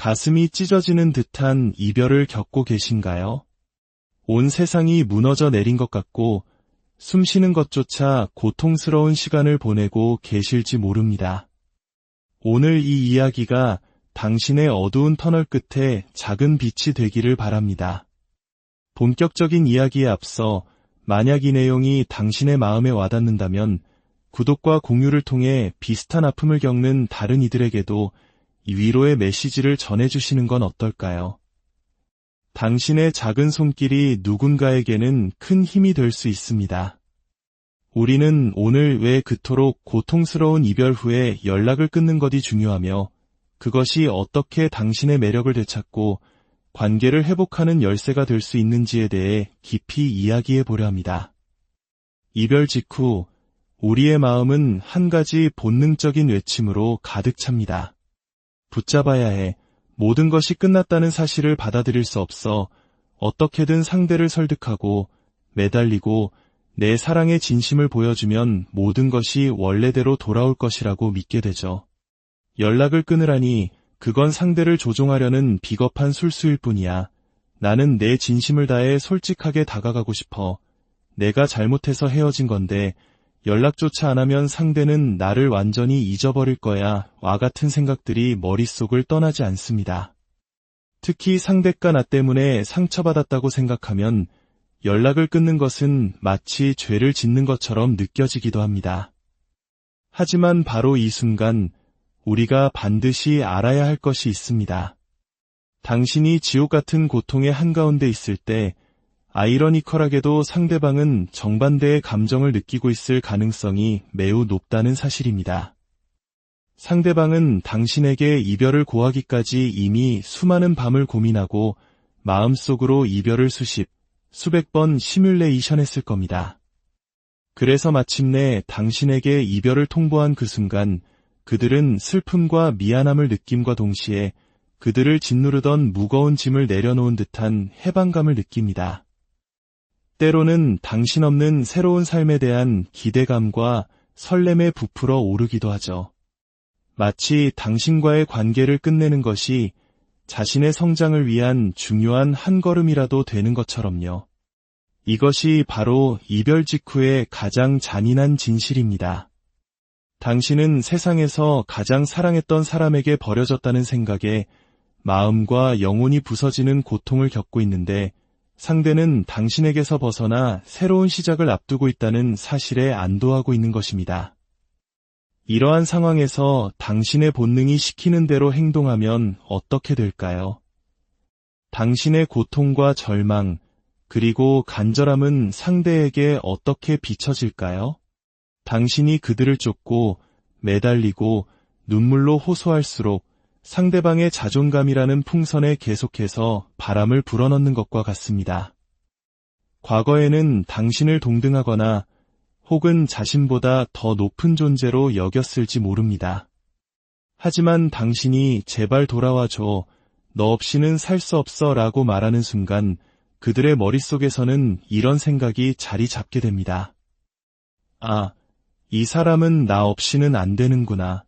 가슴이 찢어지는 듯한 이별을 겪고 계신가요? 온 세상이 무너져 내린 것 같고 숨 쉬는 것조차 고통스러운 시간을 보내고 계실지 모릅니다. 오늘 이 이야기가 당신의 어두운 터널 끝에 작은 빛이 되기를 바랍니다. 본격적인 이야기에 앞서 만약 이 내용이 당신의 마음에 와닿는다면 구독과 공유를 통해 비슷한 아픔을 겪는 다른 이들에게도 이 위로의 메시지를 전해주시는 건 어떨까요? 당신의 작은 손길이 누군가에게는 큰 힘이 될 수 있습니다. 우리는 오늘 왜 그토록 고통스러운 이별 후에 연락을 끊는 것이 중요하며 그것이 어떻게 당신의 매력을 되찾고 관계를 회복하는 열쇠가 될 수 있는지에 대해 깊이 이야기해 보려 합니다. 이별 직후 우리의 마음은 한 가지 본능적인 외침으로 가득 찹니다. 붙잡아야 해. 모든 것이 끝났다는 사실을 받아들일 수 없어 어떻게든 상대를 설득하고 매달리고 내 사랑의 진심을 보여주면 모든 것이 원래대로 돌아올 것이라고 믿게 되죠. 연락을 끊으라니 그건 상대를 조종하려는 비겁한 술수일 뿐이야. 나는 내 진심을 다해 솔직하게 다가가고 싶어. 내가 잘못해서 헤어진 건데 연락조차 안 하면 상대는 나를 완전히 잊어버릴 거야. 와 같은 생각들이 머릿속을 떠나지 않습니다. 특히 상대가 나 때문에 상처받았다고 생각하면 연락을 끊는 것은 마치 죄를 짓는 것처럼 느껴지기도 합니다. 하지만 바로 이 순간 우리가 반드시 알아야 할 것이 있습니다. 당신이 지옥 같은 고통의 한가운데 있을 때 아이러니컬하게도 상대방은 정반대의 감정을 느끼고 있을 가능성이 매우 높다는 사실입니다. 상대방은 당신에게 이별을 고하기까지 이미 수많은 밤을 고민하고 마음속으로 이별을 수백 번 시뮬레이션했을 겁니다. 그래서 마침내 당신에게 이별을 통보한 그 순간 그들은 슬픔과 미안함을 느낌과 동시에 그들을 짓누르던 무거운 짐을 내려놓은 듯한 해방감을 느낍니다. 때로는 당신 없는 새로운 삶에 대한 기대감과 설렘에 부풀어 오르기도 하죠. 마치 당신과의 관계를 끝내는 것이 자신의 성장을 위한 중요한 한 걸음이라도 되는 것처럼요. 이것이 바로 이별 직후의 가장 잔인한 진실입니다. 당신은 세상에서 가장 사랑했던 사람에게 버려졌다는 생각에 마음과 영혼이 부서지는 고통을 겪고 있는데 상대는 당신에게서 벗어나 새로운 시작을 앞두고 있다는 사실에 안도하고 있는 것입니다. 이러한 상황에서 당신의 본능이 시키는 대로 행동하면 어떻게 될까요? 당신의 고통과 절망, 그리고 간절함은 상대에게 어떻게 비춰질까요? 당신이 그들을 쫓고 매달리고 눈물로 호소할수록 상대방의 자존감이라는 풍선에 계속해서 바람을 불어넣는 것과 같습니다. 과거에는 당신을 동등하거나 혹은 자신보다 더 높은 존재로 여겼을지 모릅니다. 하지만 당신이 제발 돌아와줘, 너 없이는 살 수 없어 라고 말하는 순간 그들의 머릿속에서는 이런 생각이 자리 잡게 됩니다. 아, 이 사람은 나 없이는 안 되는구나.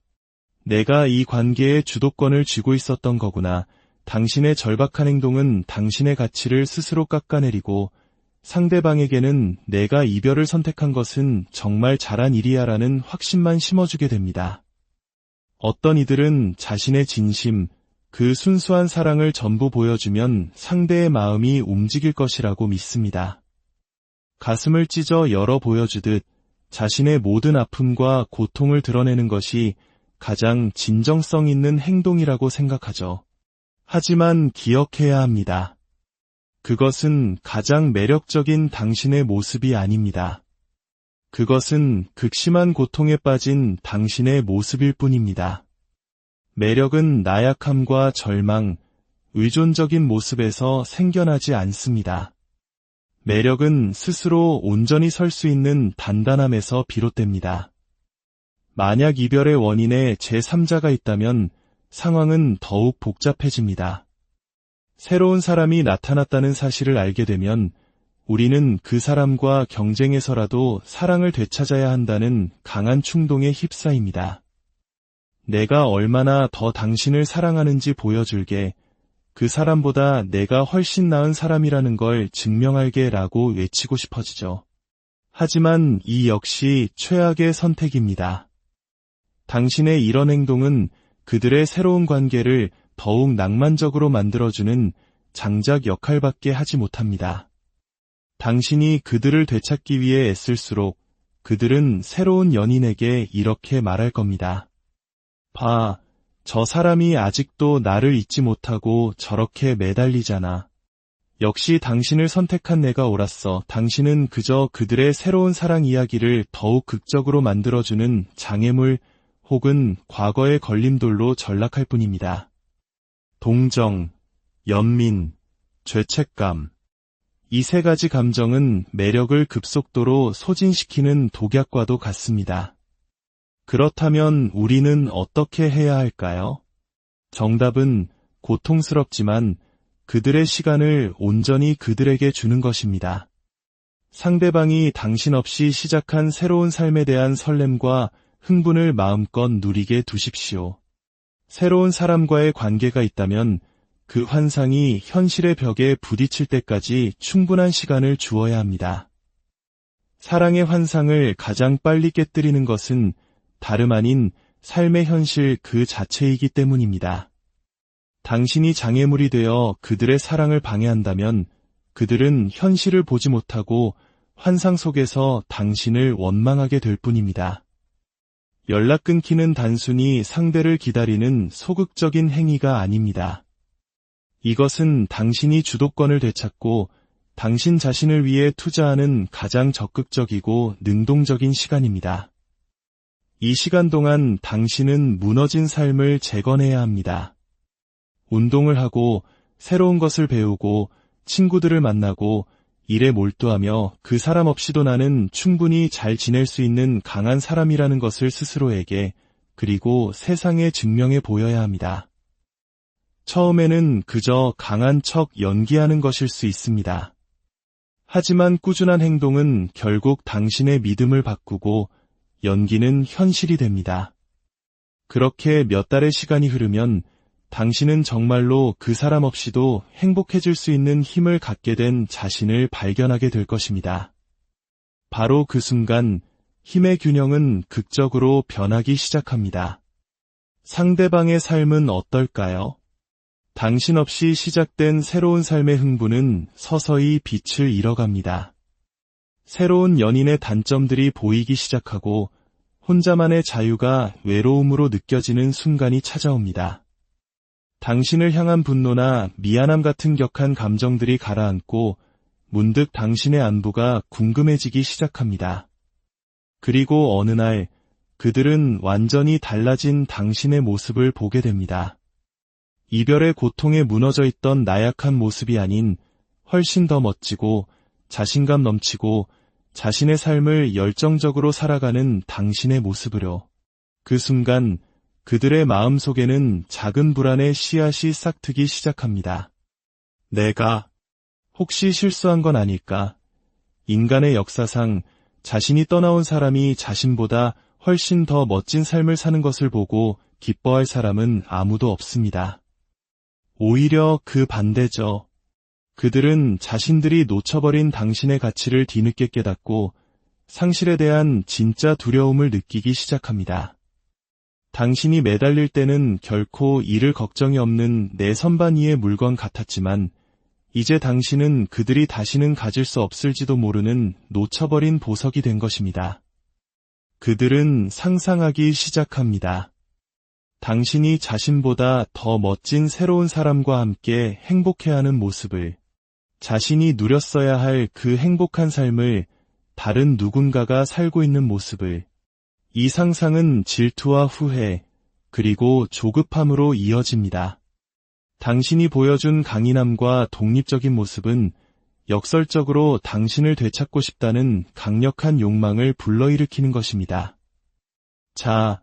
내가 이 관계의 주도권을 쥐고 있었던 거구나. 당신의 절박한 행동은 당신의 가치를 스스로 깎아내리고 상대방에게는 내가 이별을 선택한 것은 정말 잘한 일이야라는 확신만 심어주게 됩니다. 어떤 이들은 자신의 진심, 그 순수한 사랑을 전부 보여주면 상대의 마음이 움직일 것이라고 믿습니다. 가슴을 찢어 열어 보여주듯 자신의 모든 아픔과 고통을 드러내는 것이 가장 진정성 있는 행동이라고 생각하죠. 하지만 기억해야 합니다. 그것은 가장 매력적인 당신의 모습이 아닙니다. 그것은 극심한 고통에 빠진 당신의 모습일 뿐입니다. 매력은 나약함과 절망, 의존적인 모습에서 생겨나지 않습니다. 매력은 스스로 온전히 설 수 있는 단단함에서 비롯됩니다. 만약 이별의 원인에 제3자가 있다면 상황은 더욱 복잡해집니다. 새로운 사람이 나타났다는 사실을 알게 되면 우리는 그 사람과 경쟁해서라도 사랑을 되찾아야 한다는 강한 충동에 휩싸입니다. 내가 얼마나 더 당신을 사랑하는지 보여줄게. 그 사람보다 내가 훨씬 나은 사람이라는 걸 증명할게 라고 외치고 싶어지죠. 하지만 이 역시 최악의 선택입니다. 당신의 이런 행동은 그들의 새로운 관계를 더욱 낭만적으로 만들어주는 장작 역할밖에 하지 못합니다. 당신이 그들을 되찾기 위해 애쓸수록 그들은 새로운 연인에게 이렇게 말할 겁니다. 봐, 저 사람이 아직도 나를 잊지 못하고 저렇게 매달리잖아. 역시 당신을 선택한 내가 옳았어. 당신은 그저 그들의 새로운 사랑 이야기를 더욱 극적으로 만들어주는 장애물 혹은 과거의 걸림돌로 전락할 뿐입니다. 동정, 연민, 죄책감. 이 세 가지 감정은 매력을 급속도로 소진시키는 독약과도 같습니다. 그렇다면 우리는 어떻게 해야 할까요? 정답은 고통스럽지만 그들의 시간을 온전히 그들에게 주는 것입니다. 상대방이 당신 없이 시작한 새로운 삶에 대한 설렘과 흥분을 마음껏 누리게 두십시오. 새로운 사람과의 관계가 있다면 그 환상이 현실의 벽에 부딪힐 때까지 충분한 시간을 주어야 합니다. 사랑의 환상을 가장 빨리 깨뜨리는 것은 다름 아닌 삶의 현실 그 자체이기 때문입니다. 당신이 장애물이 되어 그들의 사랑을 방해한다면 그들은 현실을 보지 못하고 환상 속에서 당신을 원망하게 될 뿐입니다. 연락 끊기는 단순히 상대를 기다리는 소극적인 행위가 아닙니다. 이것은 당신이 주도권을 되찾고 당신 자신을 위해 투자하는 가장 적극적이고 능동적인 시간입니다. 이 시간 동안 당신은 무너진 삶을 재건해야 합니다. 운동을 하고 새로운 것을 배우고 친구들을 만나고 일에 몰두하며 그 사람 없이도 나는 충분히 잘 지낼 수 있는 강한 사람이라는 것을 스스로에게 그리고 세상에 증명해 보여야 합니다. 처음에는 그저 강한 척 연기하는 것일 수 있습니다. 하지만 꾸준한 행동은 결국 당신의 믿음을 바꾸고 연기는 현실이 됩니다. 그렇게 몇 달의 시간이 흐르면 당신은 정말로 그 사람 없이도 행복해질 수 있는 힘을 갖게 된 자신을 발견하게 될 것입니다. 바로 그 순간 힘의 균형은 극적으로 변하기 시작합니다. 상대방의 삶은 어떨까요? 당신 없이 시작된 새로운 삶의 흥분은 서서히 빛을 잃어갑니다. 새로운 연인의 단점들이 보이기 시작하고 혼자만의 자유가 외로움으로 느껴지는 순간이 찾아옵니다. 당신을 향한 분노나 미안함 같은 격한 감정들이 가라앉고 문득 당신의 안부가 궁금해지기 시작합니다. 그리고 어느 날 그들은 완전히 달라진 당신의 모습을 보게 됩니다. 이별의 고통에 무너져 있던 나약한 모습이 아닌 훨씬 더 멋지고 자신감 넘치고 자신의 삶을 열정적으로 살아가는 당신의 모습으로. 그 순간 그들의 마음속에는 작은 불안의 씨앗이 싹트기 시작합니다. 내가 혹시 실수한 건 아닐까? 인간의 역사상 자신이 떠나온 사람이 자신보다 훨씬 더 멋진 삶을 사는 것을 보고 기뻐할 사람은 아무도 없습니다. 오히려 그 반대죠. 그들은 자신들이 놓쳐버린 당신의 가치를 뒤늦게 깨닫고 상실에 대한 진짜 두려움을 느끼기 시작합니다. 당신이 매달릴 때는 결코 잃을 걱정이 없는 내 선반 위의 물건 같았지만 이제 당신은 그들이 다시는 가질 수 없을지도 모르는 놓쳐버린 보석이 된 것입니다. 그들은 상상하기 시작합니다. 당신이 자신보다 더 멋진 새로운 사람과 함께 행복해하는 모습을, 자신이 누렸어야 할 그 행복한 삶을 다른 누군가가 살고 있는 모습을, 이 상상은 질투와 후회, 그리고 조급함으로 이어집니다. 당신이 보여준 강인함과 독립적인 모습은 역설적으로 당신을 되찾고 싶다는 강력한 욕망을 불러일으키는 것입니다. 자,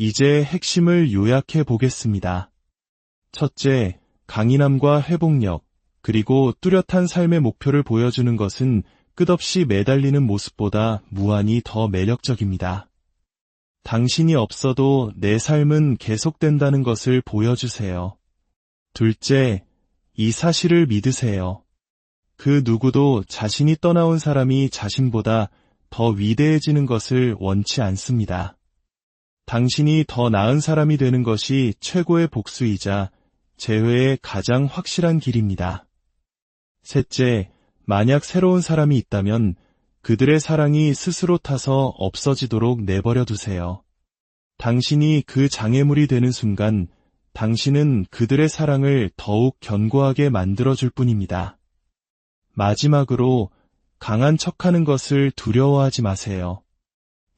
이제 핵심을 요약해 보겠습니다. 첫째, 강인함과 회복력, 그리고 뚜렷한 삶의 목표를 보여주는 것은 끝없이 매달리는 모습보다 무한히 더 매력적입니다. 당신이 없어도 내 삶은 계속된다는 것을 보여주세요. 둘째, 이 사실을 믿으세요. 그 누구도 자신이 떠나온 사람이 자신보다 더 위대해지는 것을 원치 않습니다. 당신이 더 나은 사람이 되는 것이 최고의 복수이자 재회의 가장 확실한 길입니다. 셋째, 만약 새로운 사람이 있다면 그들의 사랑이 스스로 타서 없어지도록 내버려 두세요. 당신이 그 장애물이 되는 순간 당신은 그들의 사랑을 더욱 견고하게 만들어줄 뿐입니다. 마지막으로 강한 척하는 것을 두려워하지 마세요.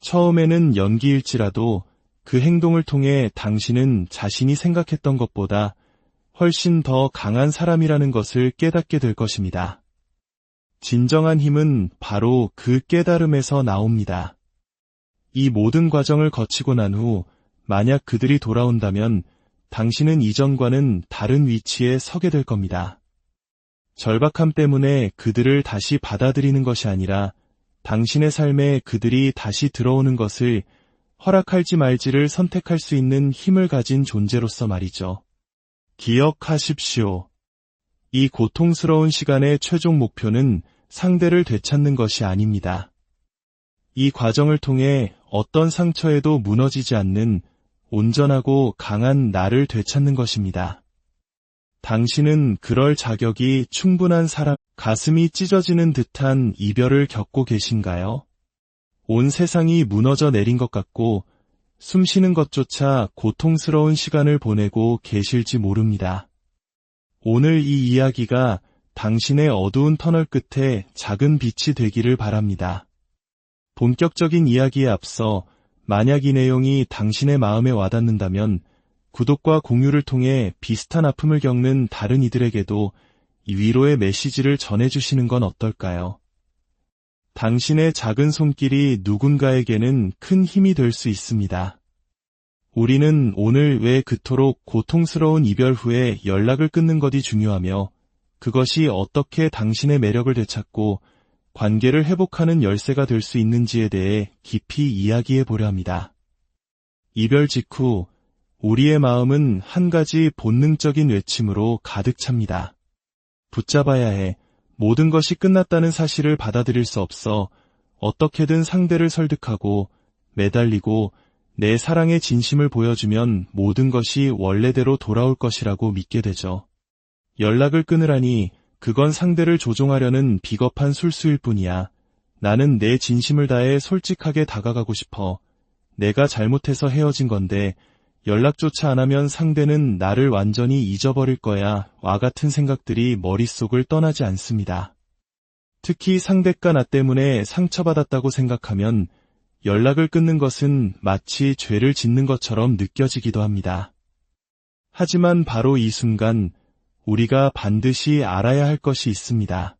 처음에는 연기일지라도 그 행동을 통해 당신은 자신이 생각했던 것보다 훨씬 더 강한 사람이라는 것을 깨닫게 될 것입니다. 진정한 힘은 바로 그 깨달음에서 나옵니다. 이 모든 과정을 거치고 난 후 만약 그들이 돌아온다면 당신은 이전과는 다른 위치에 서게 될 겁니다. 절박함 때문에 그들을 다시 받아들이는 것이 아니라 당신의 삶에 그들이 다시 들어오는 것을 허락할지 말지를 선택할 수 있는 힘을 가진 존재로서 말이죠. 기억하십시오. 이 고통스러운 시간의 최종 목표는 상대를 되찾는 것이 아닙니다. 이 과정을 통해 어떤 상처에도 무너지지 않는 온전하고 강한 나를 되찾는 것입니다. 당신은 그럴 자격이 충분한 사람, 가슴이 찢어지는 듯한 이별을 겪고 계신가요? 온 세상이 무너져 내린 것 같고 숨 쉬는 것조차 고통스러운 시간을 보내고 계실지 모릅니다. 오늘 이 이야기가 당신의 어두운 터널 끝에 작은 빛이 되기를 바랍니다. 본격적인 이야기에 앞서 만약 이 내용이 당신의 마음에 와닿는다면 구독과 공유를 통해 비슷한 아픔을 겪는 다른 이들에게도 이 위로의 메시지를 전해주시는 건 어떨까요? 당신의 작은 손길이 누군가에게는 큰 힘이 될 수 있습니다. 우리는 오늘 왜 그토록 고통스러운 이별 후에 연락을 끊는 것이 중요하며 그것이 어떻게 당신의 매력을 되찾고 관계를 회복하는 열쇠가 될 수 있는지에 대해 깊이 이야기해 보려 합니다. 이별 직후 우리의 마음은 한 가지 본능적인 외침으로 가득 찹니다. 붙잡아야 해. 모든 것이 끝났다는 사실을 받아들일 수 없어 어떻게든 상대를 설득하고 매달리고 내 사랑의 진심을 보여주면 모든 것이 원래대로 돌아올 것이라고 믿게 되죠. 연락을 끊으라니 그건 상대를 조종하려는 비겁한 술수일 뿐이야. 나는 내 진심을 다해 솔직하게 다가가고 싶어. 내가 잘못해서 헤어진 건데 연락조차 안 하면 상대는 나를 완전히 잊어버릴 거야. 와 같은 생각들이 머릿속을 떠나지 않습니다. 특히 상대가 나 때문에 상처받았다고 생각하면 연락을 끊는 것은 마치 죄를 짓는 것처럼 느껴지기도 합니다. 하지만 바로 이 순간 우리가 반드시 알아야 할 것이 있습니다.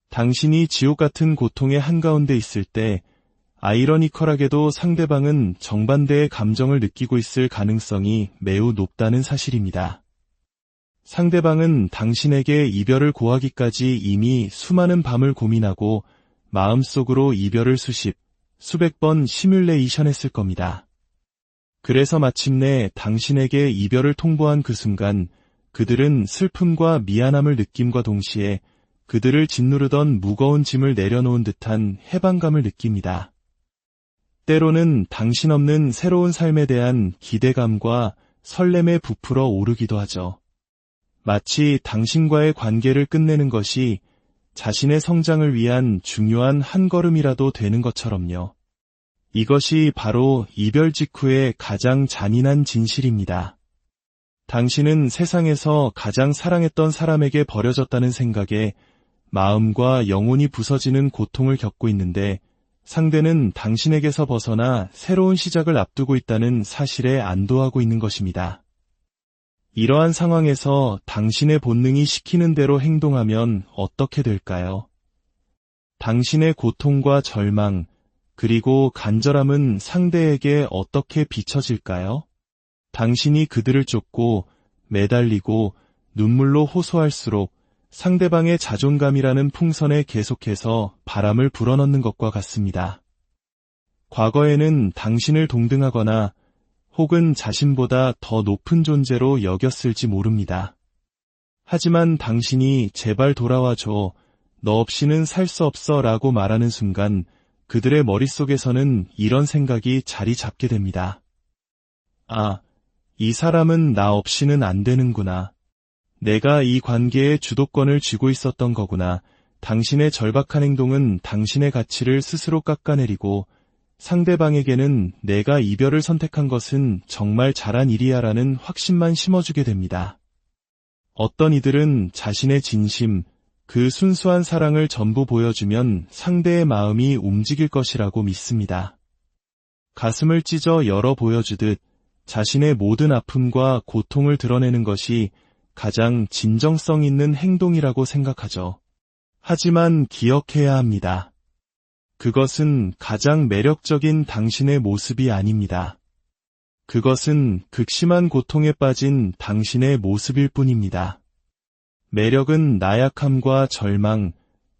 당신이 지옥 같은 고통의 한가운데 있을 때 아이러니컬하게도 상대방은 정반대의 감정을 느끼고 있을 가능성이 매우 높다는 사실입니다. 상대방은 당신에게 이별을 고하기까지 이미 수많은 밤을 고민하고 마음속으로 이별을 수백 번 시뮬레이션했을 겁니다. 그래서 마침내 당신에게 이별을 통보한 그 순간 그들은 슬픔과 미안함을 느낌과 동시에 그들을 짓누르던 무거운 짐을 내려놓은 듯한 해방감을 느낍니다. 때로는 당신 없는 새로운 삶에 대한 기대감과 설렘에 부풀어 오르기도 하죠. 마치 당신과의 관계를 끝내는 것이 자신의 성장을 위한 중요한 한 걸음이라도 되는 것처럼요. 이것이 바로 이별 직후의 가장 잔인한 진실입니다. 당신은 세상에서 가장 사랑했던 사람에게 버려졌다는 생각에 마음과 영혼이 부서지는 고통을 겪고 있는데 상대는 당신에게서 벗어나 새로운 시작을 앞두고 있다는 사실에 안도하고 있는 것입니다. 이러한 상황에서 당신의 본능이 시키는 대로 행동하면 어떻게 될까요? 당신의 고통과 절망, 그리고 간절함은 상대에게 어떻게 비춰질까요? 당신이 그들을 쫓고 매달리고 눈물로 호소할수록 상대방의 자존감이라는 풍선에 계속해서 바람을 불어넣는 것과 같습니다. 과거에는 당신을 동등하거나 혹은 자신보다 더 높은 존재로 여겼을지 모릅니다. 하지만 당신이 제발 돌아와줘, 너 없이는 살 수 없어 라고 말하는 순간 그들의 머릿속에서는 이런 생각이 자리 잡게 됩니다. 아, 이 사람은 나 없이는 안 되는구나. 내가 이 관계의 주도권을 쥐고 있었던 거구나. 당신의 절박한 행동은 당신의 가치를 스스로 깎아내리고 상대방에게는 내가 이별을 선택한 것은 정말 잘한 일이야라는 확신만 심어주게 됩니다. 어떤 이들은 자신의 진심, 그 순수한 사랑을 전부 보여주면 상대의 마음이 움직일 것이라고 믿습니다. 가슴을 찢어 열어 보여주듯 자신의 모든 아픔과 고통을 드러내는 것이 가장 진정성 있는 행동이라고 생각하죠. 하지만 기억해야 합니다. 그것은 가장 매력적인 당신의 모습이 아닙니다. 그것은 극심한 고통에 빠진 당신의 모습일 뿐입니다. 매력은 나약함과 절망,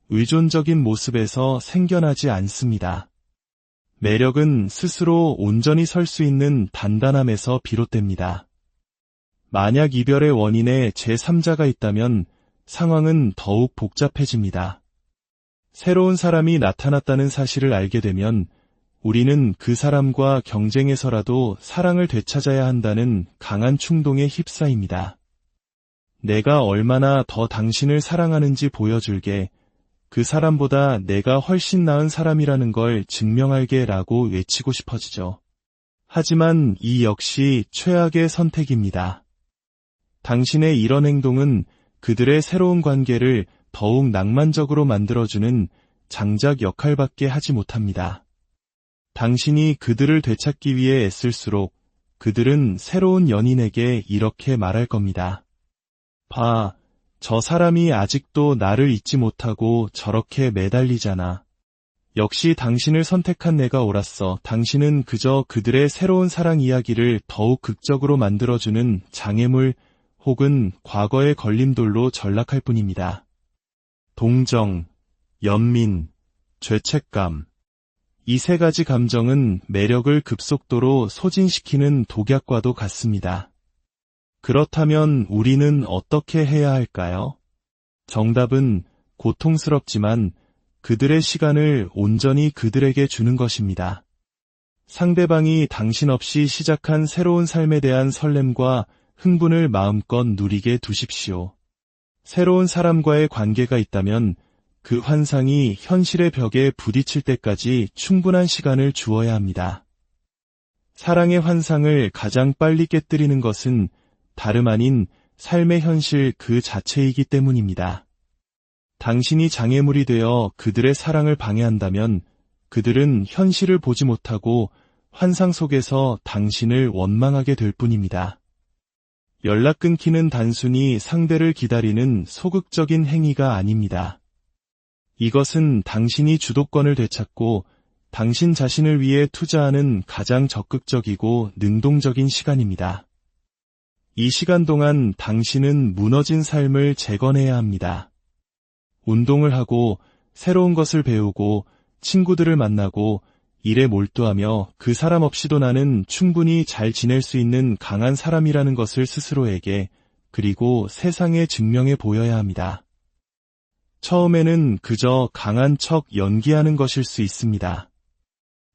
의존적인 모습에서 생겨나지 않습니다. 매력은 스스로 온전히 설 수 있는 단단함에서 비롯됩니다. 만약 이별의 원인에 제3자가 있다면 상황은 더욱 복잡해집니다. 새로운 사람이 나타났다는 사실을 알게 되면 우리는 그 사람과 경쟁해서라도 사랑을 되찾아야 한다는 강한 충동에 휩싸입니다. 내가 얼마나 더 당신을 사랑하는지 보여줄게. 그 사람보다 내가 훨씬 나은 사람이라는 걸 증명할게 라고 외치고 싶어지죠. 하지만 이 역시 최악의 선택입니다. 당신의 이런 행동은 그들의 새로운 관계를 더욱 낭만적으로 만들어주는 장작 역할밖에 하지 못합니다. 당신이 그들을 되찾기 위해 애쓸수록 그들은 새로운 연인에게 이렇게 말할 겁니다. 봐, 저 사람이 아직도 나를 잊지 못하고 저렇게 매달리잖아. 역시 당신을 선택한 내가 옳았어. 당신은 그저 그들의 새로운 사랑 이야기를 더욱 극적으로 만들어주는 장애물 혹은 과거의 걸림돌로 전락할 뿐입니다. 동정, 연민, 죄책감. 이 세 가지 감정은 매력을 급속도로 소진시키는 독약과도 같습니다. 그렇다면 우리는 어떻게 해야 할까요? 정답은 고통스럽지만 그들의 시간을 온전히 그들에게 주는 것입니다. 상대방이 당신 없이 시작한 새로운 삶에 대한 설렘과 흥분을 마음껏 누리게 두십시오. 새로운 사람과의 관계가 있다면 그 환상이 현실의 벽에 부딪힐 때까지 충분한 시간을 주어야 합니다. 사랑의 환상을 가장 빨리 깨뜨리는 것은 다름 아닌 삶의 현실 그 자체이기 때문입니다. 당신이 장애물이 되어 그들의 사랑을 방해한다면 그들은 현실을 보지 못하고 환상 속에서 당신을 원망하게 될 뿐입니다. 연락 끊기는 단순히 상대를 기다리는 소극적인 행위가 아닙니다. 이것은 당신이 주도권을 되찾고 당신 자신을 위해 투자하는 가장 적극적이고 능동적인 시간입니다. 이 시간 동안 당신은 무너진 삶을 재건해야 합니다. 운동을 하고 새로운 것을 배우고 친구들을 만나고 일에 몰두하며 그 사람 없이도 나는 충분히 잘 지낼 수 있는 강한 사람이라는 것을 스스로에게 그리고 세상에 증명해 보여야 합니다. 처음에는 그저 강한 척 연기하는 것일 수 있습니다.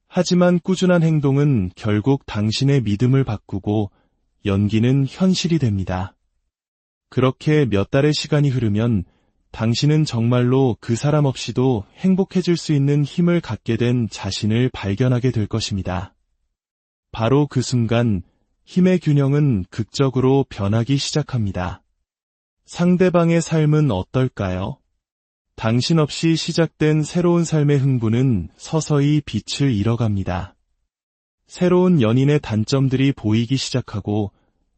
하지만 꾸준한 행동은 결국 당신의 믿음을 바꾸고 연기는 현실이 됩니다. 그렇게 몇 달의 시간이 흐르면 당신은 정말로 그 사람 없이도 행복해질 수 있는 힘을 갖게 된 자신을 발견하게 될 것입니다. 바로 그 순간 힘의 균형은 극적으로 변하기 시작합니다. 상대방의 삶은 어떨까요? 당신 없이 시작된 새로운 삶의 흥분은 서서히 빛을 잃어갑니다. 새로운 연인의 단점들이 보이기 시작하고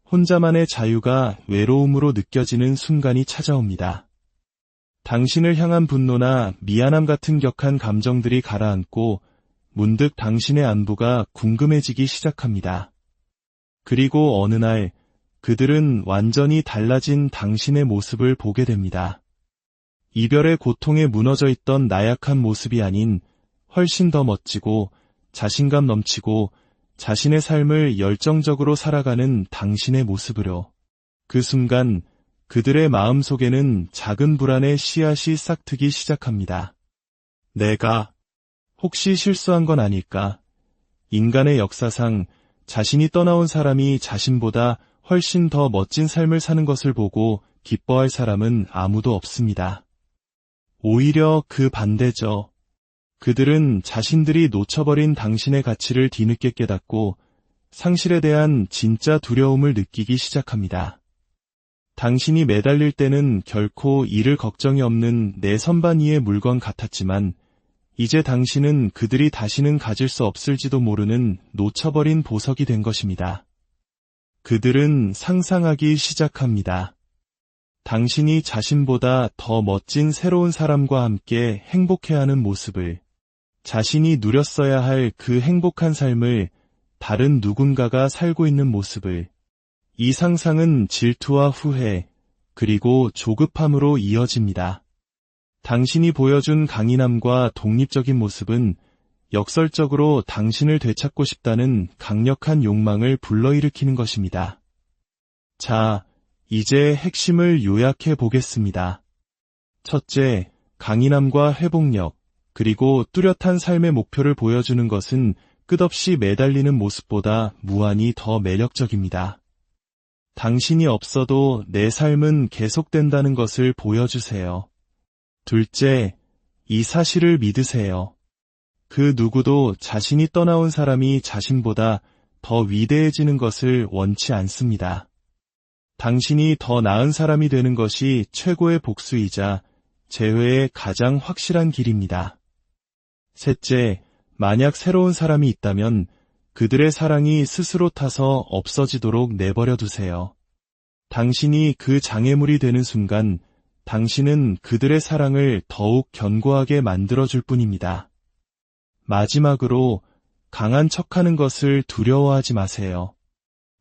혼자만의 자유가 외로움으로 느껴지는 순간이 찾아옵니다. 당신을 향한 분노나 미안함 같은 격한 감정들이 가라앉고 문득 당신의 안부가 궁금해지기 시작합니다. 그리고 어느 날 그들은 완전히 달라진 당신의 모습을 보게 됩니다. 이별의 고통에 무너져 있던 나약한 모습이 아닌 훨씬 더 멋지고 자신감 넘치고 자신의 삶을 열정적으로 살아가는 당신의 모습으로. 그 순간 그들의 마음속에는 작은 불안의 씨앗이 싹트기 시작합니다. 내가 혹시 실수한 건 아닐까? 인간의 역사상 자신이 떠나온 사람이 자신보다 훨씬 더 멋진 삶을 사는 것을 보고 기뻐할 사람은 아무도 없습니다. 오히려 그 반대죠. 그들은 자신들이 놓쳐버린 당신의 가치를 뒤늦게 깨닫고 상실에 대한 진짜 두려움을 느끼기 시작합니다. 당신이 매달릴 때는 결코 잃을 걱정이 없는 내 선반 위의 물건 같았지만 이제 당신은 그들이 다시는 가질 수 없을지도 모르는 놓쳐버린 보석이 된 것입니다. 그들은 상상하기 시작합니다. 당신이 자신보다 더 멋진 새로운 사람과 함께 행복해하는 모습을, 자신이 누렸어야 할 그 행복한 삶을 다른 누군가가 살고 있는 모습을, 이 상상은 질투와 후회, 그리고 조급함으로 이어집니다. 당신이 보여준 강인함과 독립적인 모습은 역설적으로 당신을 되찾고 싶다는 강력한 욕망을 불러일으키는 것입니다. 자, 이제 핵심을 요약해 보겠습니다. 첫째, 강인함과 회복력, 그리고 뚜렷한 삶의 목표를 보여주는 것은 끝없이 매달리는 모습보다 무한히 더 매력적입니다. 당신이 없어도 내 삶은 계속된다는 것을 보여주세요. 둘째, 이 사실을 믿으세요. 그 누구도 자신이 떠나온 사람이 자신보다 더 위대해지는 것을 원치 않습니다. 당신이 더 나은 사람이 되는 것이 최고의 복수이자 재회의 가장 확실한 길입니다. 셋째, 만약 새로운 사람이 있다면 그들의 사랑이 스스로 타서 없어지도록 내버려 두세요. 당신이 그 장애물이 되는 순간 당신은 그들의 사랑을 더욱 견고하게 만들어줄 뿐입니다. 마지막으로 강한 척하는 것을 두려워하지 마세요.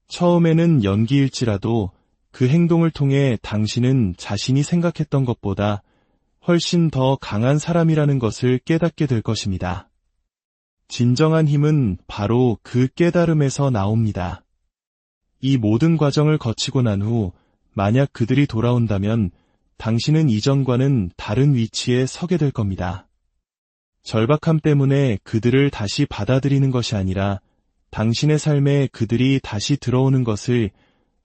처음에는 연기일지라도 그 행동을 통해 당신은 자신이 생각했던 것보다 훨씬 더 강한 사람이라는 것을 깨닫게 될 것입니다. 진정한 힘은 바로 그 깨달음에서 나옵니다. 이 모든 과정을 거치고 난 후 만약 그들이 돌아온다면 당신은 이전과는 다른 위치에 서게 될 겁니다. 절박함 때문에 그들을 다시 받아들이는 것이 아니라 당신의 삶에 그들이 다시 들어오는 것을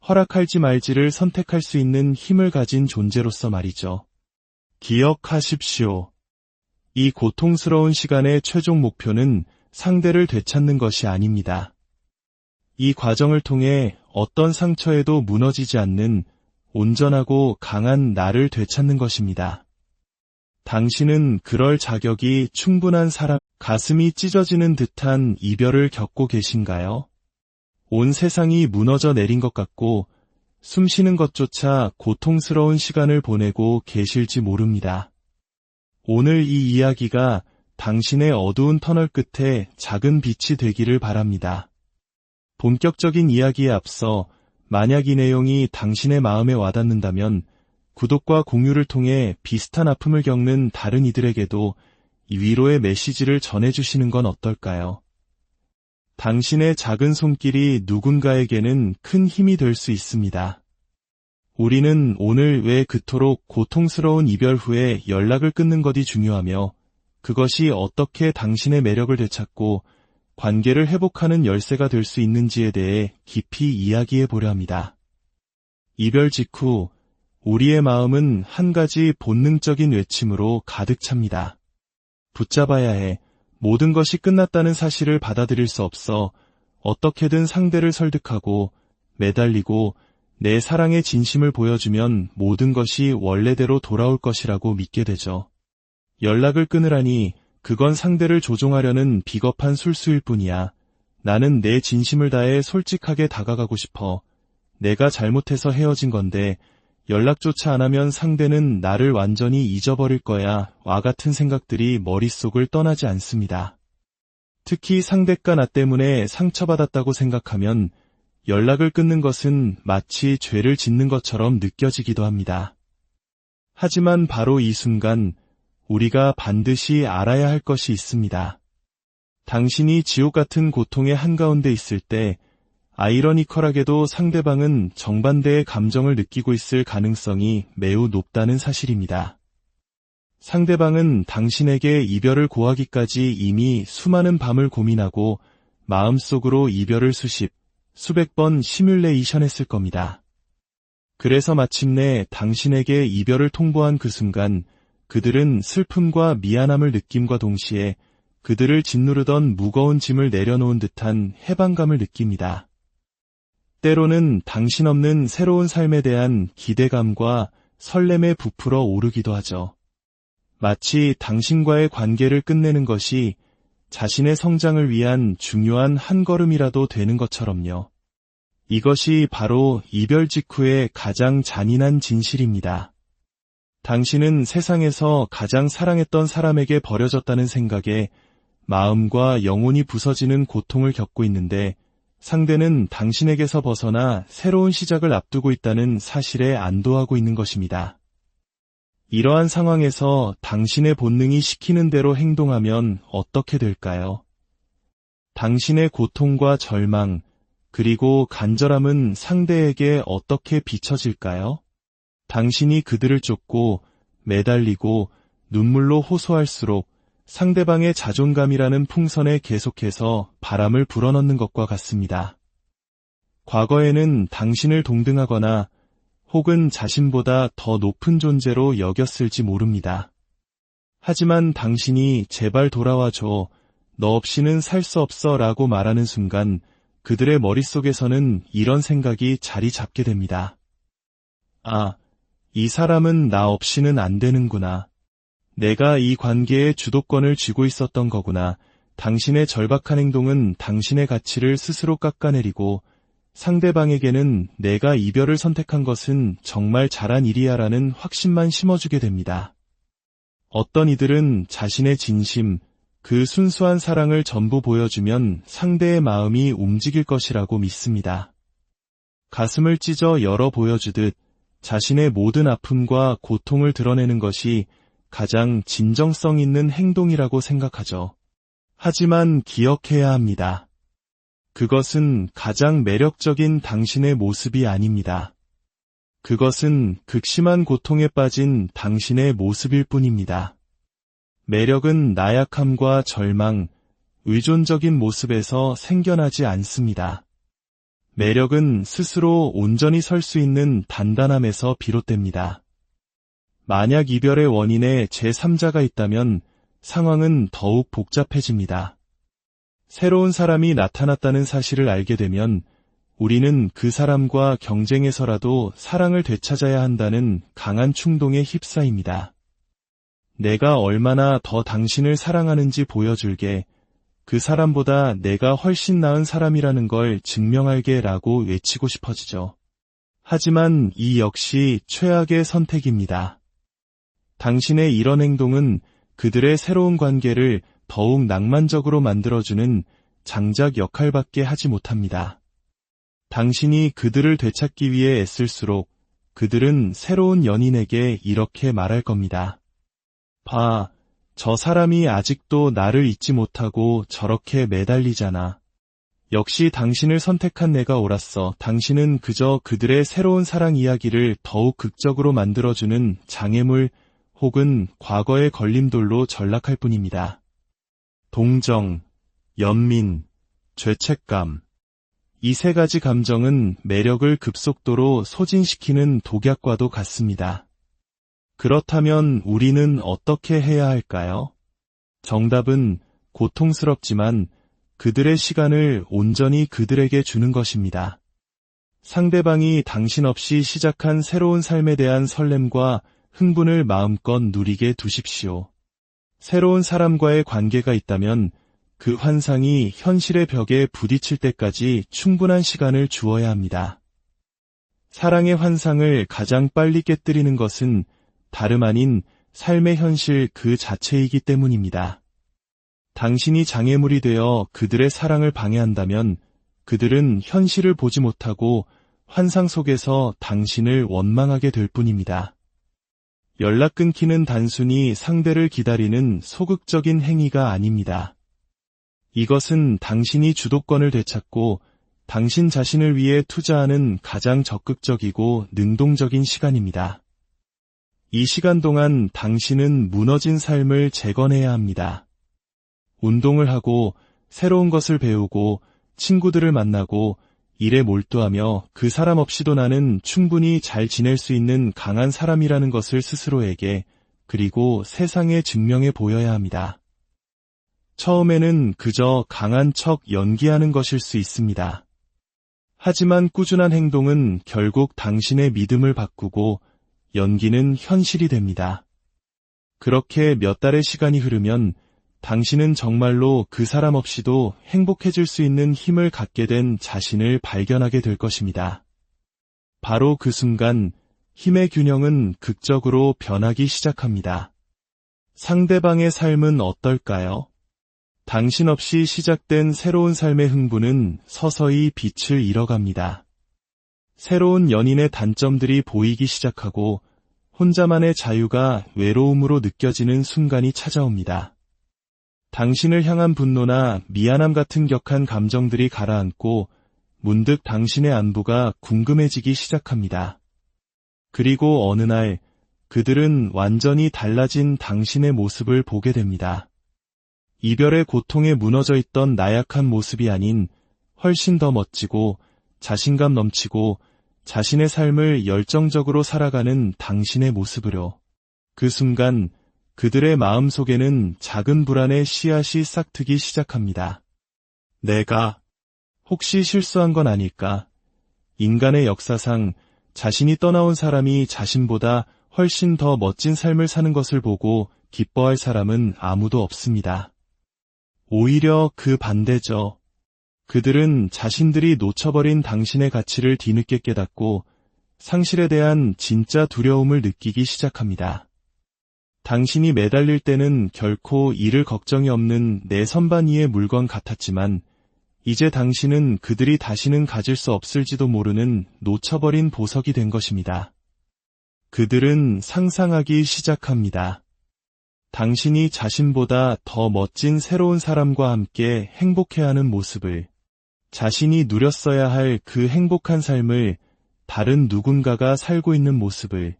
허락할지 말지를 선택할 수 있는 힘을 가진 존재로서 말이죠. 기억하십시오. 이 고통스러운 시간의 최종 목표는 상대를 되찾는 것이 아닙니다. 이 과정을 통해 어떤 상처에도 무너지지 않는 온전하고 강한 나를 되찾는 것입니다. 당신은 그럴 자격이 충분한 사람, 가슴이 찢어지는 듯한 이별을 겪고 계신가요? 온 세상이 무너져 내린 것 같고 숨 쉬는 것조차 고통스러운 시간을 보내고 계실지 모릅니다. 오늘 이 이야기가 당신의 어두운 터널 끝에 작은 빛이 되기를 바랍니다. 본격적인 이야기에 앞서 만약 이 내용이 당신의 마음에 와닿는다면 구독과 공유를 통해 비슷한 아픔을 겪는 다른 이들에게도 이 위로의 메시지를 전해주시는 건 어떨까요? 당신의 작은 손길이 누군가에게는 큰 힘이 될 수 있습니다. 우리는 오늘 왜 그토록 고통스러운 이별 후에 연락을 끊는 것이 중요하며 그것이 어떻게 당신의 매력을 되찾고 관계를 회복하는 열쇠가 될 수 있는지에 대해 깊이 이야기해 보려 합니다. 이별 직후 우리의 마음은 한 가지 본능적인 외침으로 가득 찹니다. 붙잡아야 해. 모든 것이 끝났다는 사실을 받아들일 수 없어 어떻게든 상대를 설득하고 매달리고 내 사랑의 진심을 보여주면 모든 것이 원래대로 돌아올 것이라고 믿게 되죠. 연락을 끊으라니 그건 상대를 조종하려는 비겁한 술수일 뿐이야. 나는 내 진심을 다해 솔직하게 다가가고 싶어. 내가 잘못해서 헤어진 건데 연락조차 안 하면 상대는 나를 완전히 잊어버릴 거야. 와 같은 생각들이 머릿속을 떠나지 않습니다. 특히 상대가 나 때문에 상처받았다고 생각하면 연락을 끊는 것은 마치 죄를 짓는 것처럼 느껴지기도 합니다. 하지만 바로 이 순간 우리가 반드시 알아야 할 것이 있습니다. 당신이 지옥 같은 고통의 한가운데 있을 때 아이러니컬하게도 상대방은 정반대의 감정을 느끼고 있을 가능성이 매우 높다는 사실입니다. 상대방은 당신에게 이별을 고하기까지 이미 수많은 밤을 고민하고 마음속으로 이별을 수백 번 시뮬레이션했을 겁니다. 그래서 마침내 당신에게 이별을 통보한 그 순간 그들은 슬픔과 미안함을 느낌과 동시에 그들을 짓누르던 무거운 짐을 내려놓은 듯한 해방감을 느낍니다. 때로는 당신 없는 새로운 삶에 대한 기대감과 설렘에 부풀어 오르기도 하죠. 마치 당신과의 관계를 끝내는 것이 자신의 성장을 위한 중요한 한 걸음이라도 되는 것처럼요. 이것이 바로 이별 직후의 가장 잔인한 진실입니다. 당신은 세상에서 가장 사랑했던 사람에게 버려졌다는 생각에 마음과 영혼이 부서지는 고통을 겪고 있는데 상대는 당신에게서 벗어나 새로운 시작을 앞두고 있다는 사실에 안도하고 있는 것입니다. 이러한 상황에서 당신의 본능이 시키는 대로 행동하면 어떻게 될까요? 당신의 고통과 절망, 그리고 간절함은 상대에게 어떻게 비춰질까요? 당신이 그들을 쫓고 매달리고 눈물로 호소할수록 상대방의 자존감이라는 풍선에 계속해서 바람을 불어넣는 것과 같습니다. 과거에는 당신을 동등하거나 혹은 자신보다 더 높은 존재로 여겼을지 모릅니다. 하지만 당신이 제발 돌아와줘, 너 없이는 살 수 없어 라고 말하는 순간 그들의 머릿속에서는 이런 생각이 자리 잡게 됩니다. 아, 이 사람은 나 없이는 안 되는구나. 내가 이 관계의 주도권을 쥐고 있었던 거구나. 당신의 절박한 행동은 당신의 가치를 스스로 깎아내리고 상대방에게는 내가 이별을 선택한 것은 정말 잘한 일이야 라는 확신만 심어주게 됩니다. 어떤 이들은 자신의 진심, 그 순수한 사랑을 전부 보여주면 상대의 마음이 움직일 것이라고 믿습니다. 가슴을 찢어 열어 보여주듯 자신의 모든 아픔과 고통을 드러내는 것이 가장 진정성 있는 행동이라고 생각하죠. 하지만 기억해야 합니다. 그것은 가장 매력적인 당신의 모습이 아닙니다. 그것은 극심한 고통에 빠진 당신의 모습일 뿐입니다. 매력은 나약함과 절망, 의존적인 모습에서 생겨나지 않습니다. 매력은 스스로 온전히 설 수 있는 단단함에서 비롯됩니다. 만약 이별의 원인에 제3자가 있다면 상황은 더욱 복잡해집니다. 새로운 사람이 나타났다는 사실을 알게 되면 우리는 그 사람과 경쟁해서라도 사랑을 되찾아야 한다는 강한 충동에 휩싸입니다. 내가 얼마나 더 당신을 사랑하는지 보여줄게, 그 사람보다 내가 훨씬 나은 사람이라는 걸 증명할게 라고 외치고 싶어지죠. 하지만 이 역시 최악의 선택입니다. 당신의 이런 행동은 그들의 새로운 관계를 더욱 낭만적으로 만들어주는 장작 역할밖에 하지 못합니다. 당신이 그들을 되찾기 위해 애쓸수록 그들은 새로운 연인에게 이렇게 말할 겁니다. 봐, 저 사람이 아직도 나를 잊지 못하고 저렇게 매달리잖아. 역시 당신을 선택한 내가 옳았어. 당신은 그저 그들의 새로운 사랑 이야기를 더욱 극적으로 만들어주는 장애물 혹은 과거의 걸림돌로 전락할 뿐입니다. 동정, 연민, 죄책감. 이 세 가지 감정은 매력을 급속도로 소진시키는 독약과도 같습니다. 그렇다면 우리는 어떻게 해야 할까요? 정답은 고통스럽지만 그들의 시간을 온전히 그들에게 주는 것입니다. 상대방이 당신 없이 시작한 새로운 삶에 대한 설렘과 흥분을 마음껏 누리게 두십시오. 새로운 사람과의 관계가 있다면 그 환상이 현실의 벽에 부딪힐 때까지 충분한 시간을 주어야 합니다. 사랑의 환상을 가장 빨리 깨뜨리는 것은 다름 아닌 삶의 현실 그 자체이기 때문입니다. 당신이 장애물이 되어 그들의 사랑을 방해한다면 그들은 현실을 보지 못하고 환상 속에서 당신을 원망하게 될 뿐입니다. 연락 끊기는 단순히 상대를 기다리는 소극적인 행위가 아닙니다. 이것은 당신이 주도권을 되찾고 당신 자신을 위해 투자하는 가장 적극적이고 능동적인 시간입니다. 이 시간 동안 당신은 무너진 삶을 재건해야 합니다. 운동을 하고 새로운 것을 배우고 친구들을 만나고 일에 몰두하며 그 사람 없이도 나는 충분히 잘 지낼 수 있는 강한 사람이라는 것을 스스로에게 그리고 세상에 증명해 보여야 합니다. 처음에는 그저 강한 척 연기하는 것일 수 있습니다. 하지만 꾸준한 행동은 결국 당신의 믿음을 바꾸고 연기는 현실이 됩니다. 그렇게 몇 달의 시간이 흐르면 당신은 정말로 그 사람 없이도 행복해질 수 있는 힘을 갖게 된 자신을 발견하게 될 것입니다. 바로 그 순간 힘의 균형은 극적으로 변하기 시작합니다. 상대방의 삶은 어떨까요? 당신 없이 시작된 새로운 삶의 흥부는 서서히 빛을 잃어갑니다. 새로운 연인의 단점들이 보이기 시작하고 혼자만의 자유가 외로움으로 느껴지는 순간이 찾아옵니다. 당신을 향한 분노나 미안함 같은 격한 감정들이 가라앉고 문득 당신의 안부가 궁금해지기 시작합니다. 그리고 어느 날 그들은 완전히 달라진 당신의 모습을 보게 됩니다. 이별의 고통에 무너져 있던 나약한 모습이 아닌 훨씬 더 멋지고 자신감 넘치고 자신의 삶을 열정적으로 살아가는 당신의 모습으로. 그 순간 그들의 마음속에는 작은 불안의 씨앗이 싹트기 시작합니다. 내가 혹시 실수한 건 아닐까? 인간의 역사상 자신이 떠나온 사람이 자신보다 훨씬 더 멋진 삶을 사는 것을 보고 기뻐할 사람은 아무도 없습니다. 오히려 그 반대죠. 그들은 자신들이 놓쳐버린 당신의 가치를 뒤늦게 깨닫고 상실에 대한 진짜 두려움을 느끼기 시작합니다. 당신이 매달릴 때는 결코 잃을 걱정이 없는 내 선반 위의 물건 같았지만 이제 당신은 그들이 다시는 가질 수 없을지도 모르는 놓쳐버린 보석이 된 것입니다. 그들은 상상하기 시작합니다. 당신이 자신보다 더 멋진 새로운 사람과 함께 행복해하는 모습을, 자신이 누렸어야 할 그 행복한 삶을 다른 누군가가 살고 있는 모습을,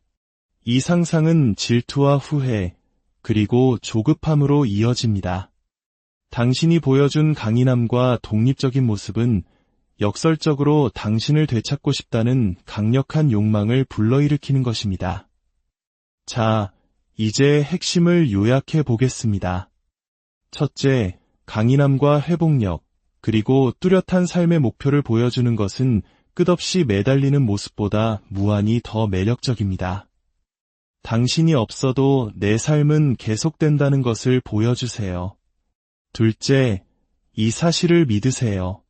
이 상상은 질투와 후회, 그리고 조급함으로 이어집니다. 당신이 보여준 강인함과 독립적인 모습은 역설적으로 당신을 되찾고 싶다는 강력한 욕망을 불러일으키는 것입니다. 자, 이제 핵심을 요약해 보겠습니다. 첫째, 강인함과 회복력, 그리고 뚜렷한 삶의 목표를 보여주는 것은 끝없이 매달리는 모습보다 무한히 더 매력적입니다. 당신이 없어도 내 삶은 계속된다는 것을 보여주세요. 둘째, 이 사실을 믿으세요.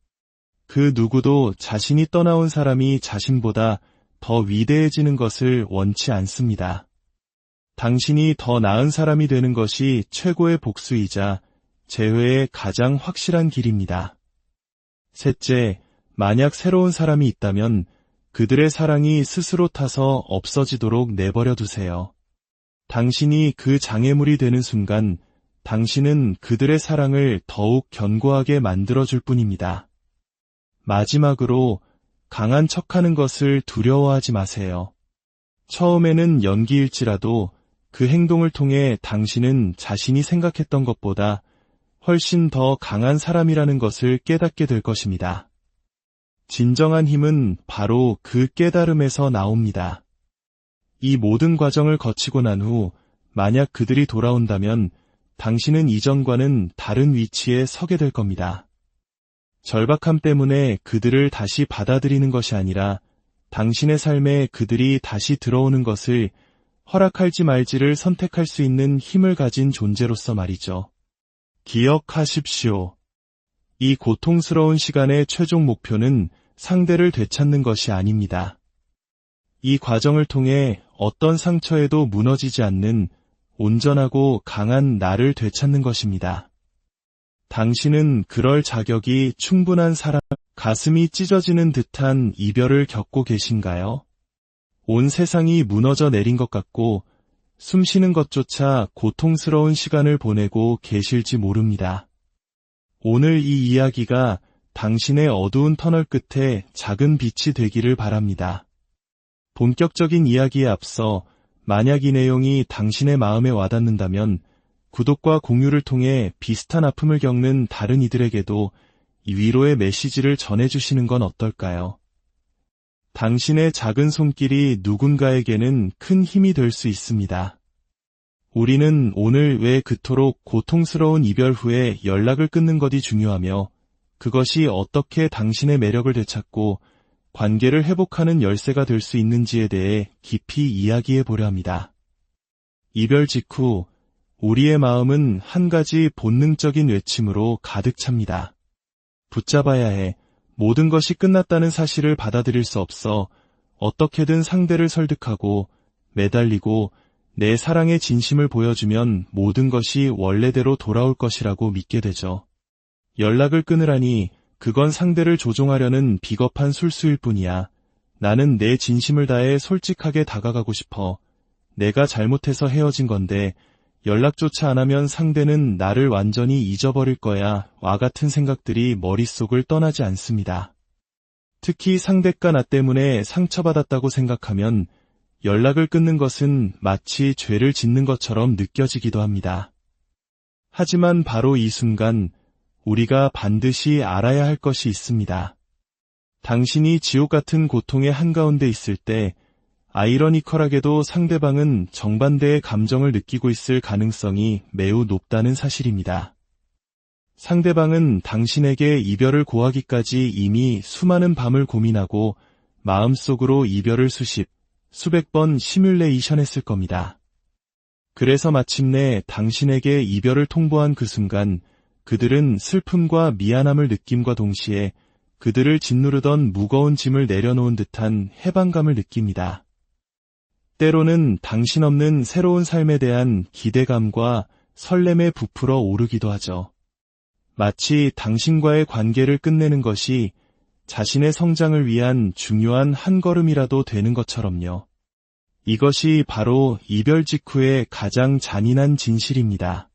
그 누구도 자신이 떠나온 사람이 자신보다 더 위대해지는 것을 원치 않습니다. 당신이 더 나은 사람이 되는 것이 최고의 복수이자 재회의 가장 확실한 길입니다. 셋째, 만약 새로운 사람이 있다면 그들의 사랑이 스스로 타서 없어지도록 내버려 두세요. 당신이 그 장애물이 되는 순간 당신은 그들의 사랑을 더욱 견고하게 만들어줄 뿐입니다. 마지막으로 강한 척하는 것을 두려워하지 마세요. 처음에는 연기일지라도 그 행동을 통해 당신은 자신이 생각했던 것보다 훨씬 더 강한 사람이라는 것을 깨닫게 될 것입니다. 진정한 힘은 바로 그 깨달음에서 나옵니다. 이 모든 과정을 거치고 난 후 만약 그들이 돌아온다면 당신은 이전과는 다른 위치에 서게 될 겁니다. 절박함 때문에 그들을 다시 받아들이는 것이 아니라 당신의 삶에 그들이 다시 들어오는 것을 허락할지 말지를 선택할 수 있는 힘을 가진 존재로서 말이죠. 기억하십시오. 이 고통스러운 시간의 최종 목표는 상대를 되찾는 것이 아닙니다. 이 과정을 통해 어떤 상처에도 무너지지 않는 온전하고 강한 나를 되찾는 것입니다. 당신은 그럴 자격이 충분한 사람, 가슴이 찢어지는 듯한 이별을 겪고 계신가요? 온 세상이 무너져 내린 것 같고 숨 쉬는 것조차 고통스러운 시간을 보내고 계실지 모릅니다. 오늘 이 이야기가 당신의 어두운 터널 끝에 작은 빛이 되기를 바랍니다. 본격적인 이야기에 앞서 만약 이 내용이 당신의 마음에 와닿는다면 구독과 공유를 통해 비슷한 아픔을 겪는 다른 이들에게도 이 위로의 메시지를 전해주시는 건 어떨까요? 당신의 작은 손길이 누군가에게는 큰 힘이 될 수 있습니다. 우리는 오늘 왜 그토록 고통스러운 이별 후에 연락을 끊는 것이 중요하며 그것이 어떻게 당신의 매력을 되찾고 관계를 회복하는 열쇠가 될 수 있는지에 대해 깊이 이야기해 보려 합니다. 이별 직후 우리의 마음은 한 가지 본능적인 외침으로 가득 찹니다. 붙잡아야 해. 모든 것이 끝났다는 사실을 받아들일 수 없어 어떻게든 상대를 설득하고 매달리고 내 사랑의 진심을 보여주면 모든 것이 원래대로 돌아올 것이라고 믿게 되죠. 연락을 끊으라니 그건 상대를 조종하려는 비겁한 술수일 뿐이야. 나는 내 진심을 다해 솔직하게 다가가고 싶어. 내가 잘못해서 헤어진 건데 연락조차 안 하면 상대는 나를 완전히 잊어버릴 거야. 와 같은 생각들이 머릿속을 떠나지 않습니다. 특히 상대가 나 때문에 상처받았다고 생각하면 연락을 끊는 것은 마치 죄를 짓는 것처럼 느껴지기도 합니다. 하지만 바로 이 순간 우리가 반드시 알아야 할 것이 있습니다. 당신이 지옥 같은 고통의 한가운데 있을 때 아이러니컬하게도 상대방은 정반대의 감정을 느끼고 있을 가능성이 매우 높다는 사실입니다. 상대방은 당신에게 이별을 고하기까지 이미 수많은 밤을 고민하고 마음속으로 이별을 수백 번 시뮬레이션했을 겁니다. 그래서 마침내 당신에게 이별을 통보한 그 순간 그들은 슬픔과 미안함을 느낌과 동시에 그들을 짓누르던 무거운 짐을 내려놓은 듯한 해방감을 느낍니다. 때로는 당신 없는 새로운 삶에 대한 기대감과 설렘에 부풀어 오르기도 하죠. 마치 당신과의 관계를 끝내는 것이 자신의 성장을 위한 중요한 한 걸음이라도 되는 것처럼요. 이것이 바로 이별 직후의 가장 잔인한 진실입니다.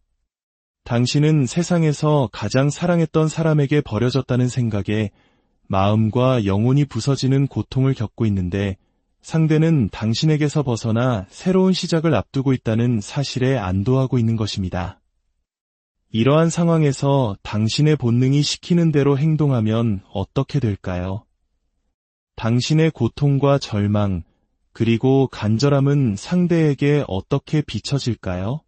당신은 세상에서 가장 사랑했던 사람에게 버려졌다는 생각에 마음과 영혼이 부서지는 고통을 겪고 있는데 상대는 당신에게서 벗어나 새로운 시작을 앞두고 있다는 사실에 안도하고 있는 것입니다. 이러한 상황에서 당신의 본능이 시키는 대로 행동하면 어떻게 될까요? 당신의 고통과 절망, 그리고 간절함은 상대에게 어떻게 비춰질까요?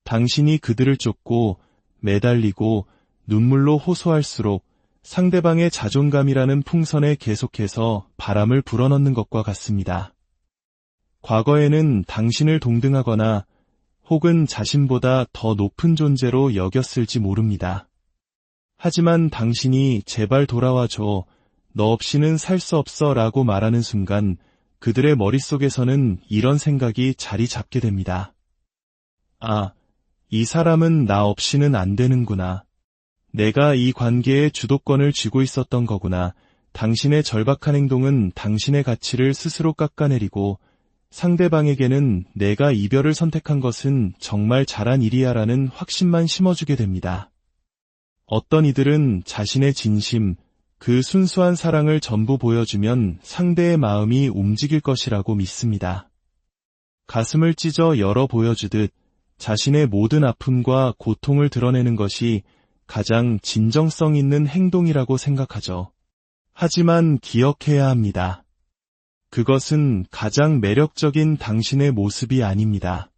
당신이 그들을 쫓고 매달리고 눈물로 호소할수록 상대방의 자존감이라는 풍선에 계속해서 바람을 불어넣는 것과 같습니다. 과거에는 당신을 동등하거나 혹은 자신보다 더 높은 존재로 여겼을지 모릅니다. 하지만 당신이 제발 돌아와줘, 너 없이는 살 수 없어 라고 말하는 순간 그들의 머릿속에서는 이런 생각이 자리 잡게 됩니다. 아, 이 사람은 나 없이는 안 되는구나. 내가 이 관계의 주도권을 쥐고 있었던 거구나. 당신의 절박한 행동은 당신의 가치를 스스로 깎아내리고 상대방에게는 내가 이별을 선택한 것은 정말 잘한 일이야라는 확신만 심어주게 됩니다. 어떤 이들은 자신의 진심, 그 순수한 사랑을 전부 보여주면 상대의 마음이 움직일 것이라고 믿습니다. 가슴을 찢어 열어 보여주듯 자신의 모든 아픔과 고통을 드러내는 것이 가장 진정성 있는 행동이라고 생각하죠. 하지만 기억해야 합니다. 그것은 가장 매력적인 당신의 모습이 아닙니다.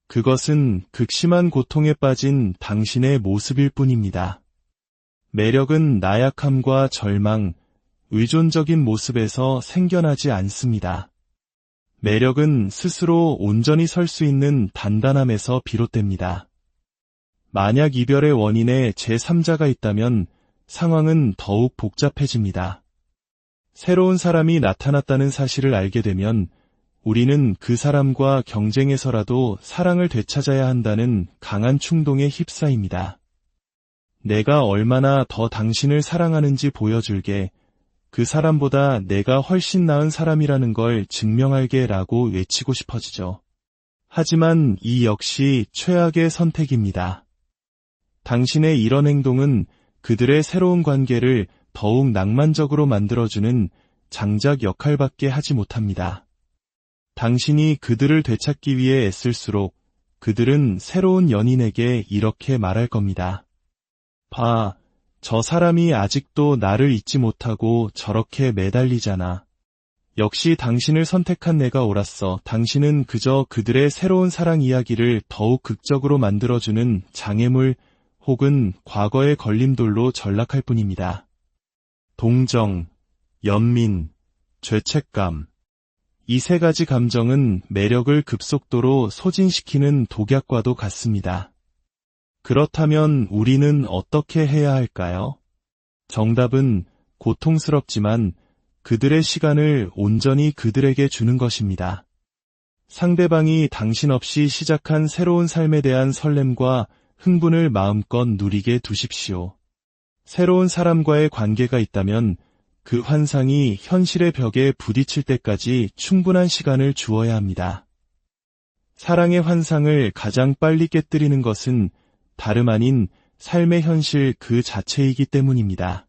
그것은 극심한 고통에 빠진 당신의 모습일 뿐입니다. 매력은 나약함과 절망, 의존적인 모습에서 생겨나지 않습니다. 매력은 스스로 온전히 설 수 있는 단단함에서 비롯됩니다. 만약 이별의 원인에 제3자가 있다면 상황은 더욱 복잡해집니다. 새로운 사람이 나타났다는 사실을 알게 되면 우리는 그 사람과 경쟁해서라도 사랑을 되찾아야 한다는 강한 충동에 휩싸입니다. 내가 얼마나 더 당신을 사랑하는지 보여줄게. 그 사람보다 내가 훨씬 나은 사람이라는 걸 증명할게 라고 외치고 싶어지죠. 하지만 이 역시 최악의 선택입니다. 당신의 이런 행동은 그들의 새로운 관계를 더욱 낭만적으로 만들어주는 장작 역할밖에 하지 못합니다. 당신이 그들을 되찾기 위해 애쓸수록 그들은 새로운 연인에게 이렇게 말할 겁니다. 봐, 저 사람이 아직도 나를 잊지 못하고 저렇게 매달리잖아. 역시 당신을 선택한 내가 옳았어. 당신은 그저 그들의 새로운 사랑 이야기를 더욱 극적으로 만들어주는 장애물 혹은 과거의 걸림돌로 전락할 뿐입니다. 동정, 연민, 죄책감. 이 세 가지 감정은 매력을 급속도로 소진시키는 독약과도 같습니다. 그렇다면 우리는 어떻게 해야 할까요? 정답은 고통스럽지만 그들의 시간을 온전히 그들에게 주는 것입니다. 상대방이 당신 없이 시작한 새로운 삶에 대한 설렘과 흥분을 마음껏 누리게 두십시오. 새로운 사람과의 관계가 있다면 그 환상이 현실의 벽에 부딪힐 때까지 충분한 시간을 주어야 합니다. 사랑의 환상을 가장 빨리 깨뜨리는 것은 다름 아닌 삶의 현실 그 자체이기 때문입니다.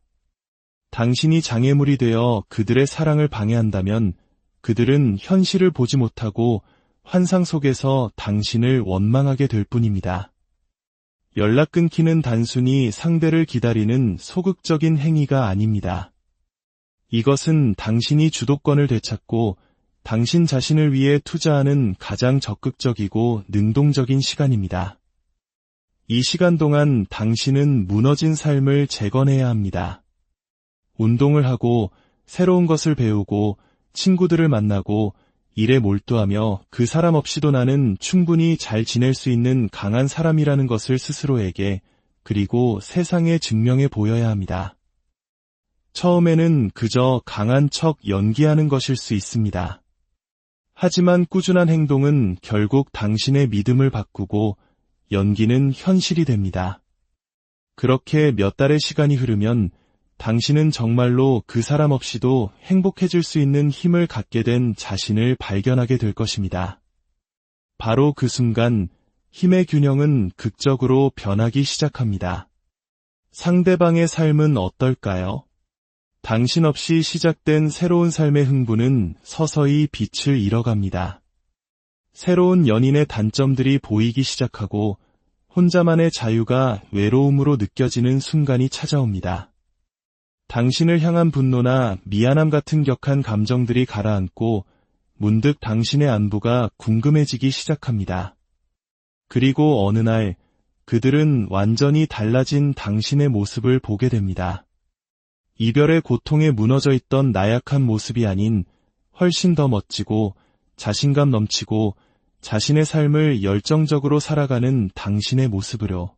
당신이 장애물이 되어 그들의 사랑을 방해한다면 그들은 현실을 보지 못하고 환상 속에서 당신을 원망하게 될 뿐입니다. 연락 끊기는 단순히 상대를 기다리는 소극적인 행위가 아닙니다. 이것은 당신이 주도권을 되찾고 당신 자신을 위해 투자하는 가장 적극적이고 능동적인 시간입니다. 이 시간 동안 당신은 무너진 삶을 재건해야 합니다. 운동을 하고 새로운 것을 배우고 친구들을 만나고 일에 몰두하며 그 사람 없이도 나는 충분히 잘 지낼 수 있는 강한 사람이라는 것을 스스로에게 그리고 세상에 증명해 보여야 합니다. 처음에는 그저 강한 척 연기하는 것일 수 있습니다. 하지만 꾸준한 행동은 결국 당신의 믿음을 바꾸고 연기는 현실이 됩니다. 그렇게 몇 달의 시간이 흐르면 당신은 정말로 그 사람 없이도 행복해질 수 있는 힘을 갖게 된 자신을 발견하게 될 것입니다. 바로 그 순간 힘의 균형은 극적으로 변하기 시작합니다. 상대방의 삶은 어떨까요? 당신 없이 시작된 새로운 삶의 흥분은 서서히 빛을 잃어갑니다. 새로운 연인의 단점들이 보이기 시작하고 혼자만의 자유가 외로움으로 느껴지는 순간이 찾아옵니다. 당신을 향한 분노나 미안함 같은 격한 감정들이 가라앉고 문득 당신의 안부가 궁금해지기 시작합니다. 그리고 어느 날 그들은 완전히 달라진 당신의 모습을 보게 됩니다. 이별의 고통에 무너져 있던 나약한 모습이 아닌 훨씬 더 멋지고 자신감 넘치고 자신의 삶을 열정적으로 살아가는 당신의 모습으로.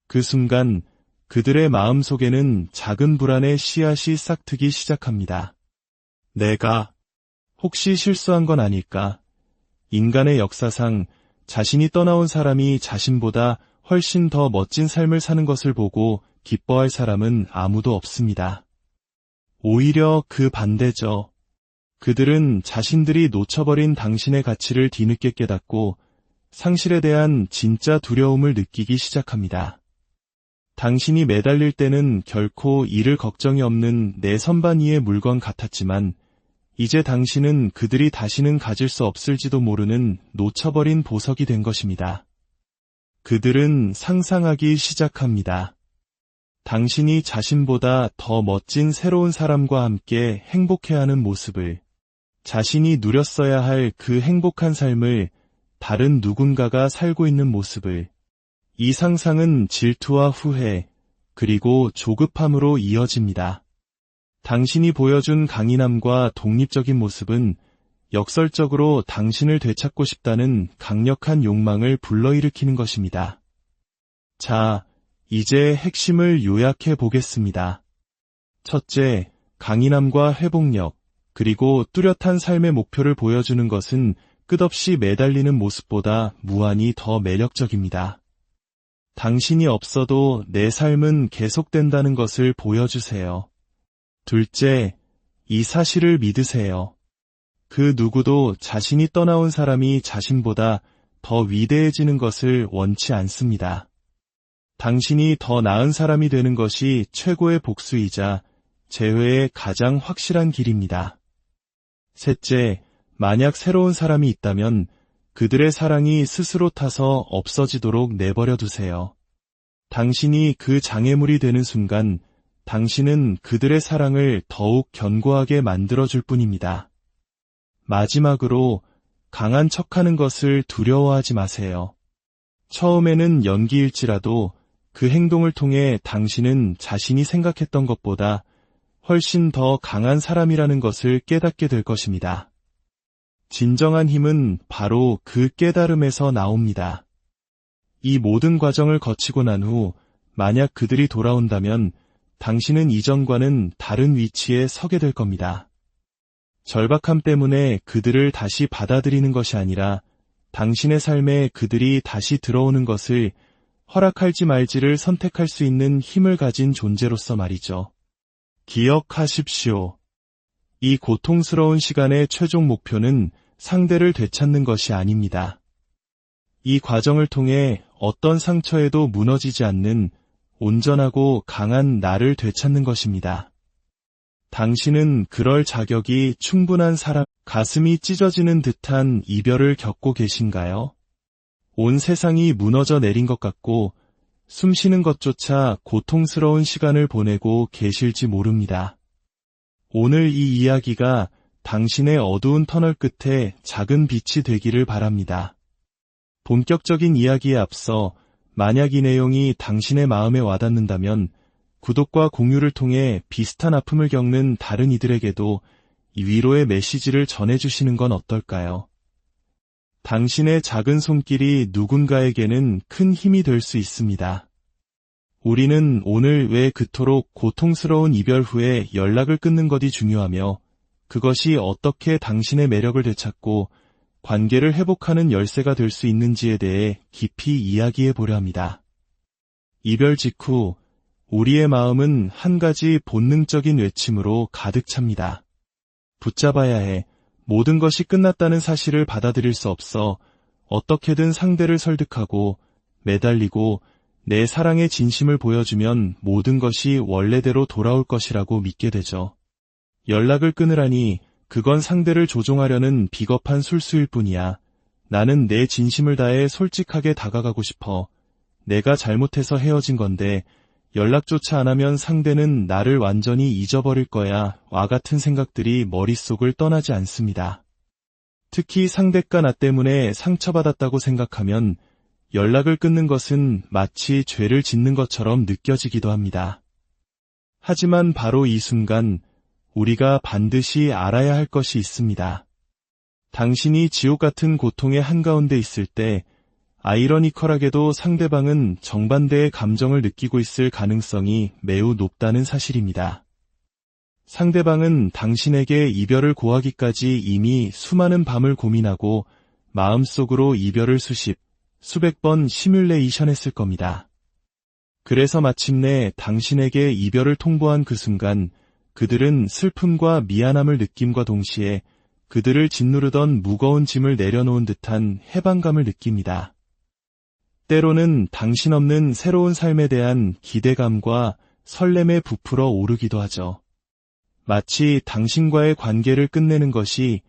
그 순간 그들의 마음속에는 작은 불안의 씨앗이 싹트기 시작합니다. 내가 혹시 실수한 건 아닐까? 인간의 역사상 자신이 떠나온 사람이 자신보다 훨씬 더 멋진 삶을 사는 것을 보고 기뻐할 사람은 아무도 없습니다. 오히려 그 반대죠. 그들은 자신들이 놓쳐버린 당신의 가치를 뒤늦게 깨닫고 상실에 대한 진짜 두려움을 느끼기 시작합니다. 당신이 매달릴 때는 결코 잃을 걱정이 없는 내 선반 위의 물건 같았지만 이제 당신은 그들이 다시는 가질 수 없을지도 모르는 놓쳐버린 보석이 된 것입니다. 그들은 상상하기 시작합니다. 당신이 자신보다 더 멋진 새로운 사람과 함께 행복해하는 모습을, 자신이 누렸어야 할 그 행복한 삶을 다른 누군가가 살고 있는 모습을, 이 상상은 질투와 후회, 그리고 조급함으로 이어집니다. 당신이 보여준 강인함과 독립적인 모습은 역설적으로 당신을 되찾고 싶다는 강력한 욕망을 불러일으키는 것입니다. 자, 이제 핵심을 요약해 보겠습니다. 첫째, 강인함과 회복력, 그리고 뚜렷한 삶의 목표를 보여주는 것은 끝없이 매달리는 모습보다 무한히 더 매력적입니다. 당신이 없어도 내 삶은 계속된다는 것을 보여주세요. 둘째, 이 사실을 믿으세요. 그 누구도 자신이 떠나온 사람이 자신보다 더 위대해지는 것을 원치 않습니다. 당신이 더 나은 사람이 되는 것이 최고의 복수이자 재회의 가장 확실한 길입니다. 셋째, 만약 새로운 사람이 있다면 그들의 사랑이 스스로 타서 없어지도록 내버려 두세요. 당신이 그 장애물이 되는 순간 당신은 그들의 사랑을 더욱 견고하게 만들어줄 뿐입니다. 마지막으로 강한 척하는 것을 두려워하지 마세요. 처음에는 연기일지라도 그 행동을 통해 당신은 자신이 생각했던 것보다 훨씬 더 강한 사람이라는 것을 깨닫게 될 것입니다. 진정한 힘은 바로 그 깨달음에서 나옵니다. 이 모든 과정을 거치고 난 후 만약 그들이 돌아온다면 당신은 이전과는 다른 위치에 서게 될 겁니다. 절박함 때문에 그들을 다시 받아들이는 것이 아니라 당신의 삶에 그들이 다시 들어오는 것을 허락할지 말지를 선택할 수 있는 힘을 가진 존재로서 말이죠. 기억하십시오. 이 고통스러운 시간의 최종 목표는 상대를 되찾는 것이 아닙니다. 이 과정을 통해 어떤 상처에도 무너지지 않는 온전하고 강한 나를 되찾는 것입니다. 당신은 그럴 자격이 충분한 사람, 가슴이 찢어지는 듯한 이별을 겪고 계신가요? 온 세상이 무너져 내린 것 같고 숨 쉬는 것조차 고통스러운 시간을 보내고 계실지 모릅니다. 오늘 이 이야기가 당신의 어두운 터널 끝에 작은 빛이 되기를 바랍니다. 본격적인 이야기에 앞서 만약 이 내용이 당신의 마음에 와닿는다면 구독과 공유를 통해 비슷한 아픔을 겪는 다른 이들에게도 이 위로의 메시지를 전해주시는 건 어떨까요? 당신의 작은 손길이 누군가에게는 큰 힘이 될 수 있습니다. 우리는 오늘 왜 그토록 고통스러운 이별 후에 연락을 끊는 것이 중요하며 그것이 어떻게 당신의 매력을 되찾고 관계를 회복하는 열쇠가 될 수 있는지에 대해 깊이 이야기해 보려 합니다. 이별 직후 우리의 마음은 한 가지 본능적인 외침으로 가득 찹니다. 붙잡아야 해. 모든 것이 끝났다는 사실을 받아들일 수 없어 어떻게든 상대를 설득하고 매달리고 내 사랑의 진심을 보여주면 모든 것이 원래대로 돌아올 것이라고 믿게 되죠. 연락을 끊으라니 그건 상대를 조종하려는 비겁한 술수일 뿐이야. 나는 내 진심을 다해 솔직하게 다가가고 싶어. 내가 잘못해서 헤어진 건데 연락조차 안 하면 상대는 나를 완전히 잊어버릴 거야. 와 같은 생각들이 머릿속을 떠나지 않습니다. 특히 상대가 나 때문에 상처받았다고 생각하면 연락을 끊는 것은 마치 죄를 짓는 것처럼 느껴지기도 합니다. 하지만 바로 이 순간 우리가 반드시 알아야 할 것이 있습니다. 당신이 지옥 같은 고통의 한가운데 있을 때 아이러니컬하게도 상대방은 정반대의 감정을 느끼고 있을 가능성이 매우 높다는 사실입니다. 상대방은 당신에게 이별을 고하기까지 이미 수많은 밤을 고민하고 마음속으로 이별을 수백 번 시뮬레이션했을 겁니다. 그래서 마침내 당신에게 이별을 통보한 그 순간 그들은 슬픔과 미안함을 느낌과 동시에 그들을 짓누르던 무거운 짐을 내려놓은 듯한 해방감을 느낍니다. 때로는 당신 없는 새로운 삶에 대한 기대감과 설렘에 부풀어 오르기도 하죠. 마치 당신과의 관계를 끝내는 것이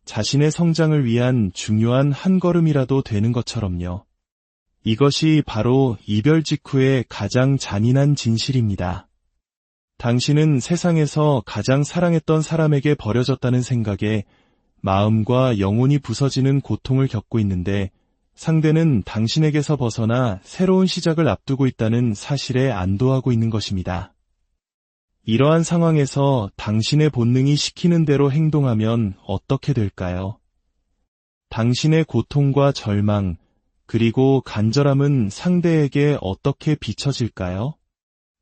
자신의 성장을 위한 중요한 한 걸음이라도 되는 것처럼요. 이것이 바로 이별 직후의 가장 잔인한 진실입니다. 당신은 세상에서 가장 사랑했던 사람에게 버려졌다는 생각에 마음과 영혼이 부서지는 고통을 겪고 있는데 상대는 당신에게서 벗어나 새로운 시작을 앞두고 있다는 사실에 안도하고 있는 것입니다. 이러한 상황에서 당신의 본능이 시키는 대로 행동하면 어떻게 될까요? 당신의 고통과 절망, 그리고 간절함은 상대에게 어떻게 비춰질까요?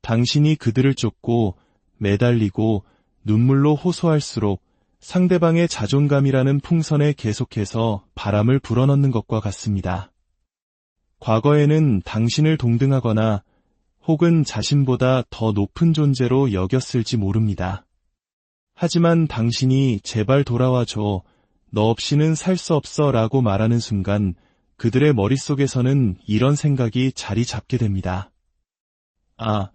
당신이 그들을 쫓고 매달리고 눈물로 호소할수록 상대방의 자존감이라는 풍선에 계속해서 바람을 불어넣는 것과 같습니다. 과거에는 당신을 동등하거나 혹은 자신보다 더 높은 존재로 여겼을지 모릅니다. 하지만 당신이 제발 돌아와줘, 너 없이는 살 수 없어 라고 말하는 순간 그들의 머릿속에서는 이런 생각이 자리 잡게 됩니다. 아,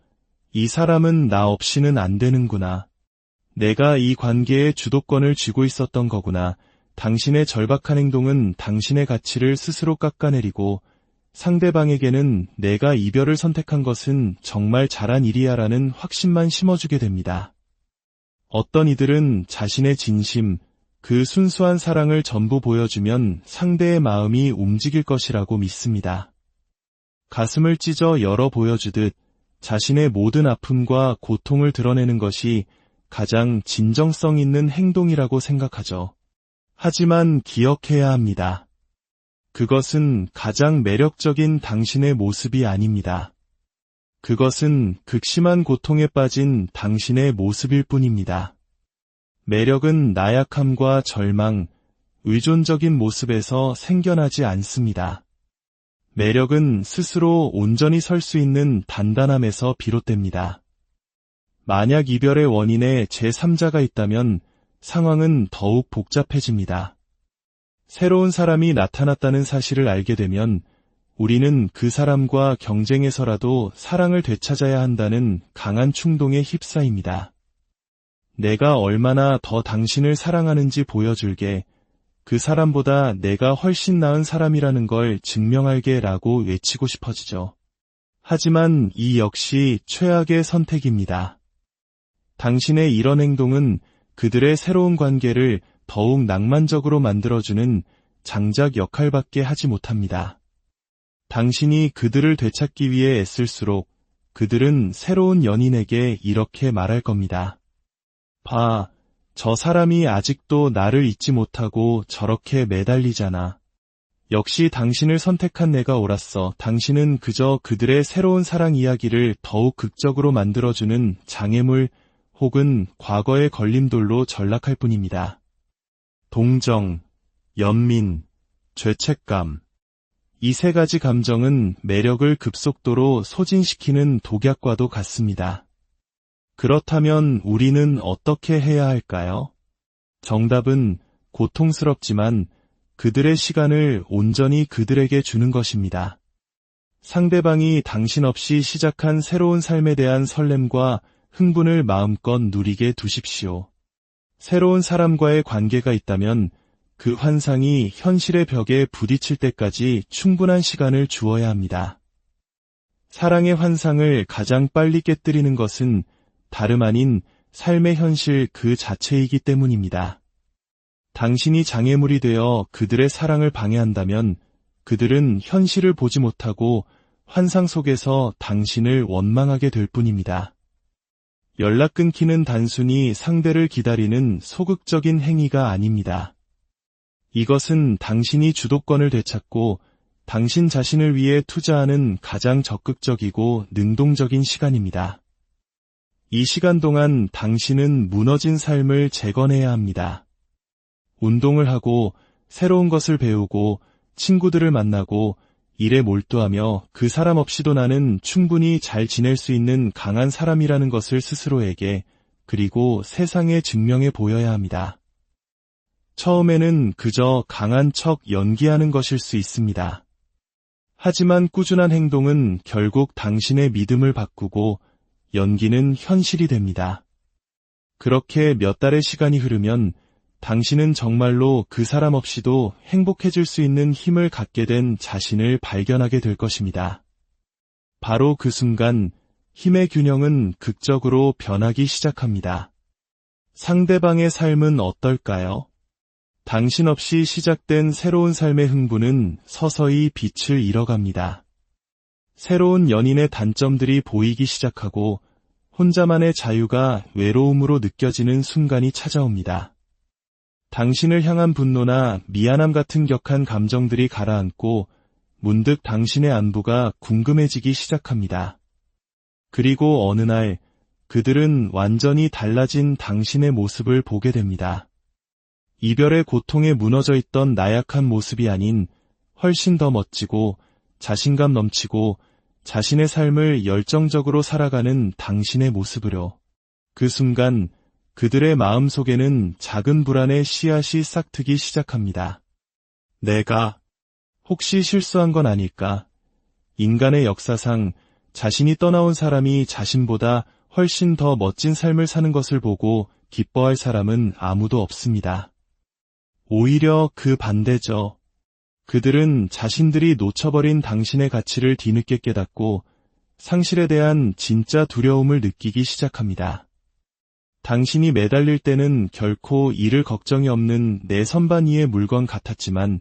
이 사람은 나 없이는 안 되는구나. 내가 이 관계의 주도권을 쥐고 있었던 거구나. 당신의 절박한 행동은 당신의 가치를 스스로 깎아내리고 상대방에게는 내가 이별을 선택한 것은 정말 잘한 일이야라는 확신만 심어주게 됩니다. 어떤 이들은 자신의 진심, 그 순수한 사랑을 전부 보여주면 상대의 마음이 움직일 것이라고 믿습니다. 가슴을 찢어 열어 보여주듯 자신의 모든 아픔과 고통을 드러내는 것이 가장 진정성 있는 행동이라고 생각하죠. 하지만 기억해야 합니다. 그것은 가장 매력적인 당신의 모습이 아닙니다. 그것은 극심한 고통에 빠진 당신의 모습일 뿐입니다. 매력은 나약함과 절망, 의존적인 모습에서 생겨나지 않습니다. 매력은 스스로 온전히 설 수 있는 단단함에서 비롯됩니다. 만약 이별의 원인에 제3자가 있다면 상황은 더욱 복잡해집니다. 새로운 사람이 나타났다는 사실을 알게 되면 우리는 그 사람과 경쟁해서라도 사랑을 되찾아야 한다는 강한 충동에 휩싸입니다. 내가 얼마나 더 당신을 사랑하는지 보여줄게. 그 사람보다 내가 훨씬 나은 사람이라는 걸 증명할게 라고 외치고 싶어지죠. 하지만 이 역시 최악의 선택입니다. 당신의 이런 행동은 그들의 새로운 관계를 더욱 낭만적으로 만들어주는 장작 역할밖에 하지 못합니다. 당신이 그들을 되찾기 위해 애쓸수록 그들은 새로운 연인에게 이렇게 말할 겁니다. 봐, 저 사람이 아직도 나를 잊지 못하고 저렇게 매달리잖아. 역시 당신을 선택한 내가 옳았어. 당신은 그저 그들의 새로운 사랑 이야기를 더욱 극적으로 만들어주는 장애물 혹은 과거의 걸림돌로 전락할 뿐입니다. 동정, 연민, 죄책감. 이 세 가지 감정은 매력을 급속도로 소진시키는 독약과도 같습니다. 그렇다면 우리는 어떻게 해야 할까요? 정답은 고통스럽지만 그들의 시간을 온전히 그들에게 주는 것입니다. 상대방이 당신 없이 시작한 새로운 삶에 대한 설렘과 흥분을 마음껏 누리게 두십시오. 새로운 사람과의 관계가 있다면 그 환상이 현실의 벽에 부딪힐 때까지 충분한 시간을 주어야 합니다. 사랑의 환상을 가장 빨리 깨뜨리는 것은 다름 아닌 삶의 현실 그 자체이기 때문입니다. 당신이 장애물이 되어 그들의 사랑을 방해한다면 그들은 현실을 보지 못하고 환상 속에서 당신을 원망하게 될 뿐입니다. 연락 끊기는 단순히 상대를 기다리는 소극적인 행위가 아닙니다. 이것은 당신이 주도권을 되찾고 당신 자신을 위해 투자하는 가장 적극적이고 능동적인 시간입니다. 이 시간 동안 당신은 무너진 삶을 재건해야 합니다. 운동을 하고 새로운 것을 배우고 친구들을 만나고 일에 몰두하며 그 사람 없이도 나는 충분히 잘 지낼 수 있는 강한 사람이라는 것을 스스로에게 그리고 세상에 증명해 보여야 합니다. 처음에는 그저 강한 척 연기하는 것일 수 있습니다. 하지만 꾸준한 행동은 결국 당신의 믿음을 바꾸고 연기는 현실이 됩니다. 그렇게 몇 달의 시간이 흐르면 당신은 정말로 그 사람 없이도 행복해질 수 있는 힘을 갖게 된 자신을 발견하게 될 것입니다. 바로 그 순간 힘의 균형은 극적으로 변하기 시작합니다. 상대방의 삶은 어떨까요? 당신 없이 시작된 새로운 삶의 흥분은 서서히 빛을 잃어갑니다. 새로운 연인의 단점들이 보이기 시작하고 혼자만의 자유가 외로움으로 느껴지는 순간이 찾아옵니다. 당신을 향한 분노나 미안함 같은 격한 감정들이 가라앉고 문득 당신의 안부가 궁금해지기 시작합니다. 그리고 어느 날 그들은 완전히 달라진 당신의 모습을 보게 됩니다. 이별의 고통에 무너져 있던 나약한 모습이 아닌 훨씬 더 멋지고 자신감 넘치고 자신의 삶을 열정적으로 살아가는 당신의 모습으로. 그 순간 그들의 마음속에는 작은 불안의 씨앗이 싹트기 시작합니다. 내가 혹시 실수한 건 아닐까? 인간의 역사상 자신이 떠나온 사람이 자신보다 훨씬 더 멋진 삶을 사는 것을 보고 기뻐할 사람은 아무도 없습니다. 오히려 그 반대죠. 그들은 자신들이 놓쳐버린 당신의 가치를 뒤늦게 깨닫고 상실에 대한 진짜 두려움을 느끼기 시작합니다. 당신이 매달릴 때는 결코 잃을 걱정이 없는 내 선반 위의 물건 같았지만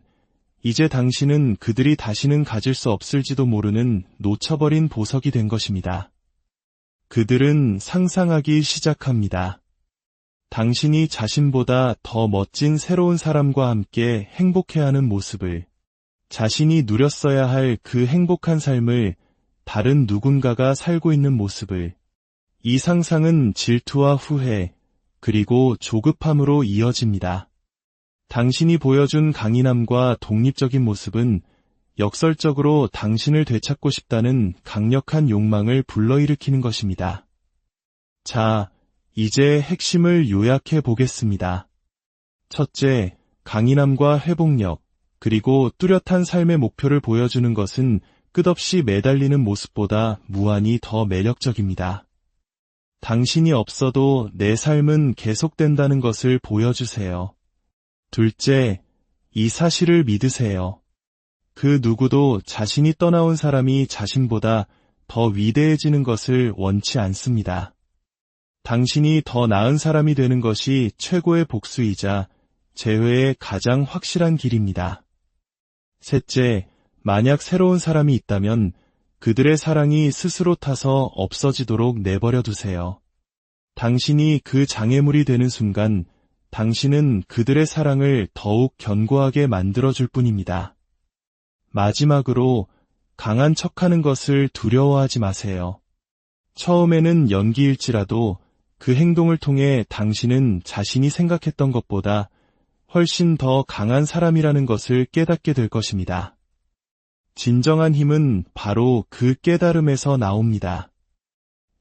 이제 당신은 그들이 다시는 가질 수 없을지도 모르는 놓쳐버린 보석이 된 것입니다. 그들은 상상하기 시작합니다. 당신이 자신보다 더 멋진 새로운 사람과 함께 행복해하는 모습을, 자신이 누렸어야 할 그 행복한 삶을 다른 누군가가 살고 있는 모습을, 이 상상은 질투와 후회, 그리고 조급함으로 이어집니다. 당신이 보여준 강인함과 독립적인 모습은 역설적으로 당신을 되찾고 싶다는 강력한 욕망을 불러일으키는 것입니다. 자, 이제 핵심을 요약해 보겠습니다. 첫째, 강인함과 회복력, 그리고 뚜렷한 삶의 목표를 보여주는 것은 끝없이 매달리는 모습보다 무한히 더 매력적입니다. 당신이 없어도 내 삶은 계속된다는 것을 보여주세요. 둘째, 이 사실을 믿으세요. 그 누구도 자신이 떠나온 사람이 자신보다 더 위대해지는 것을 원치 않습니다. 당신이 더 나은 사람이 되는 것이 최고의 복수이자 재회의 가장 확실한 길입니다. 셋째, 만약 새로운 사람이 있다면 그들의 사랑이 스스로 타서 없어지도록 내버려 두세요. 당신이 그 장애물이 되는 순간 당신은 그들의 사랑을 더욱 견고하게 만들어줄 뿐입니다. 마지막으로 강한 척하는 것을 두려워하지 마세요. 처음에는 연기일지라도 그 행동을 통해 당신은 자신이 생각했던 것보다 훨씬 더 강한 사람이라는 것을 깨닫게 될 것입니다. 진정한 힘은 바로 그 깨달음에서 나옵니다.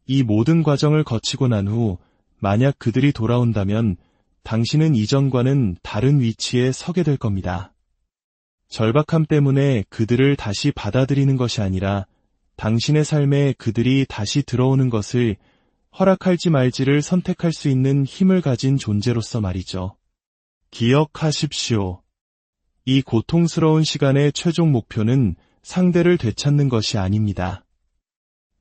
이 모든 과정을 거치고 난 후 만약 그들이 돌아온다면 당신은 이전과는 다른 위치에 서게 될 겁니다. 절박함 때문에 그들을 다시 받아들이는 것이 아니라 당신의 삶에 그들이 다시 들어오는 것을 허락할지 말지를 선택할 수 있는 힘을 가진 존재로서 말이죠. 기억하십시오. 이 고통스러운 시간의 최종 목표는 상대를 되찾는 것이 아닙니다.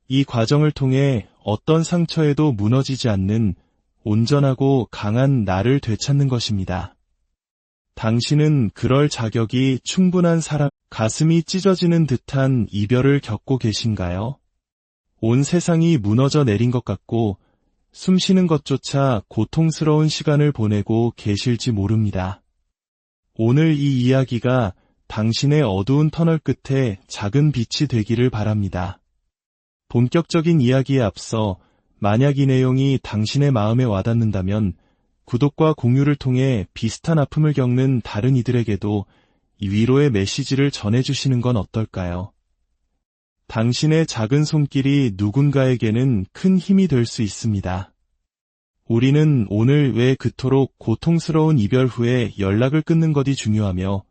이 과정을 통해 어떤 상처에도 무너지지 않는 온전하고 강한 나를 되찾는 것입니다. 당신은 그럴 자격이 충분한 사람, 가슴이 찢어지는 듯한 이별을 겪고 계신가요? 온 세상이 무너져 내린 것 같고 숨 쉬는 것조차 고통스러운 시간을 보내고 계실지 모릅니다. 오늘 이 이야기가 당신의 어두운 터널 끝에 작은 빛이 되기를 바랍니다. 본격적인 이야기에 앞서 만약 이 내용이 당신의 마음에 와닿는다면 구독과 공유를 통해 비슷한 아픔을 겪는 다른 이들에게도 이 위로의 메시지를 전해주시는 건 어떨까요? 당신의 작은 손길이 누군가에게는 큰 힘이 될 수 있습니다. 우리는 오늘 왜 그토록 고통스러운 이별 후에 연락을 끊는 것이 중요하며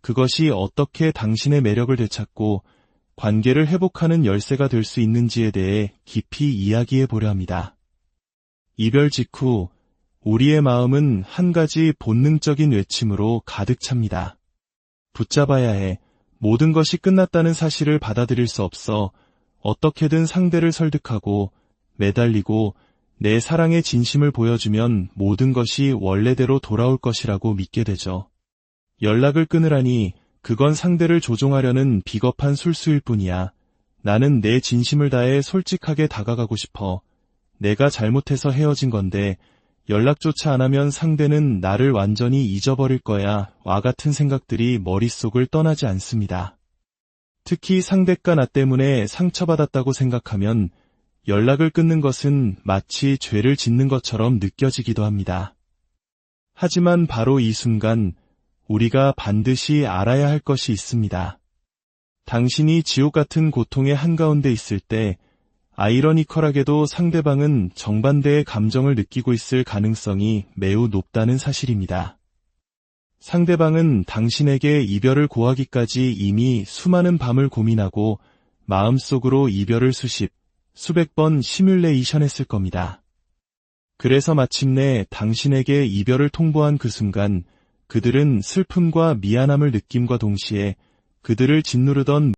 그것이 어떻게 당신의 매력을 되찾고 관계를 회복하는 열쇠가 될 수 있는지에 대해 깊이 이야기해 보려 합니다. 이별 직후 우리의 마음은 한 가지 본능적인 외침으로 가득 찹니다. 붙잡아야 해. 모든 것이 끝났다는 사실을 받아들일 수 없어 어떻게든 상대를 설득하고 매달리고 내 사랑의 진심을 보여주면 모든 것이 원래대로 돌아올 것이라고 믿게 되죠. 연락을 끊으라니 그건 상대를 조종하려는 비겁한 술수일 뿐이야. 나는 내 진심을 다해 솔직하게 다가가고 싶어. 내가 잘못해서 헤어진 건데 연락조차 안 하면 상대는 나를 완전히 잊어버릴 거야. 와 같은 생각들이 머릿속을 떠나지 않습니다. 특히 상대가 나 때문에 상처받았다고 생각하면 연락을 끊는 것은 마치 죄를 짓는 것처럼 느껴지기도 합니다. 하지만 바로 이 순간 우리가 반드시 알아야 할 것이 있습니다. 당신이 지옥 같은 고통의 한가운데 있을 때 아이러니컬하게도 상대방은 정반대의 감정을 느끼고 있을 가능성이 매우 높다는 사실입니다. 상대방은 당신에게 이별을 고하기까지 이미 수많은 밤을 고민하고 마음속으로 이별을 수백 번 시뮬레이션 했을 겁니다. 그래서 마침내 당신에게 이별을 통보한 그 순간 그들은 슬픔과 미안함을 느낌과 동시에 그들을 짓누르던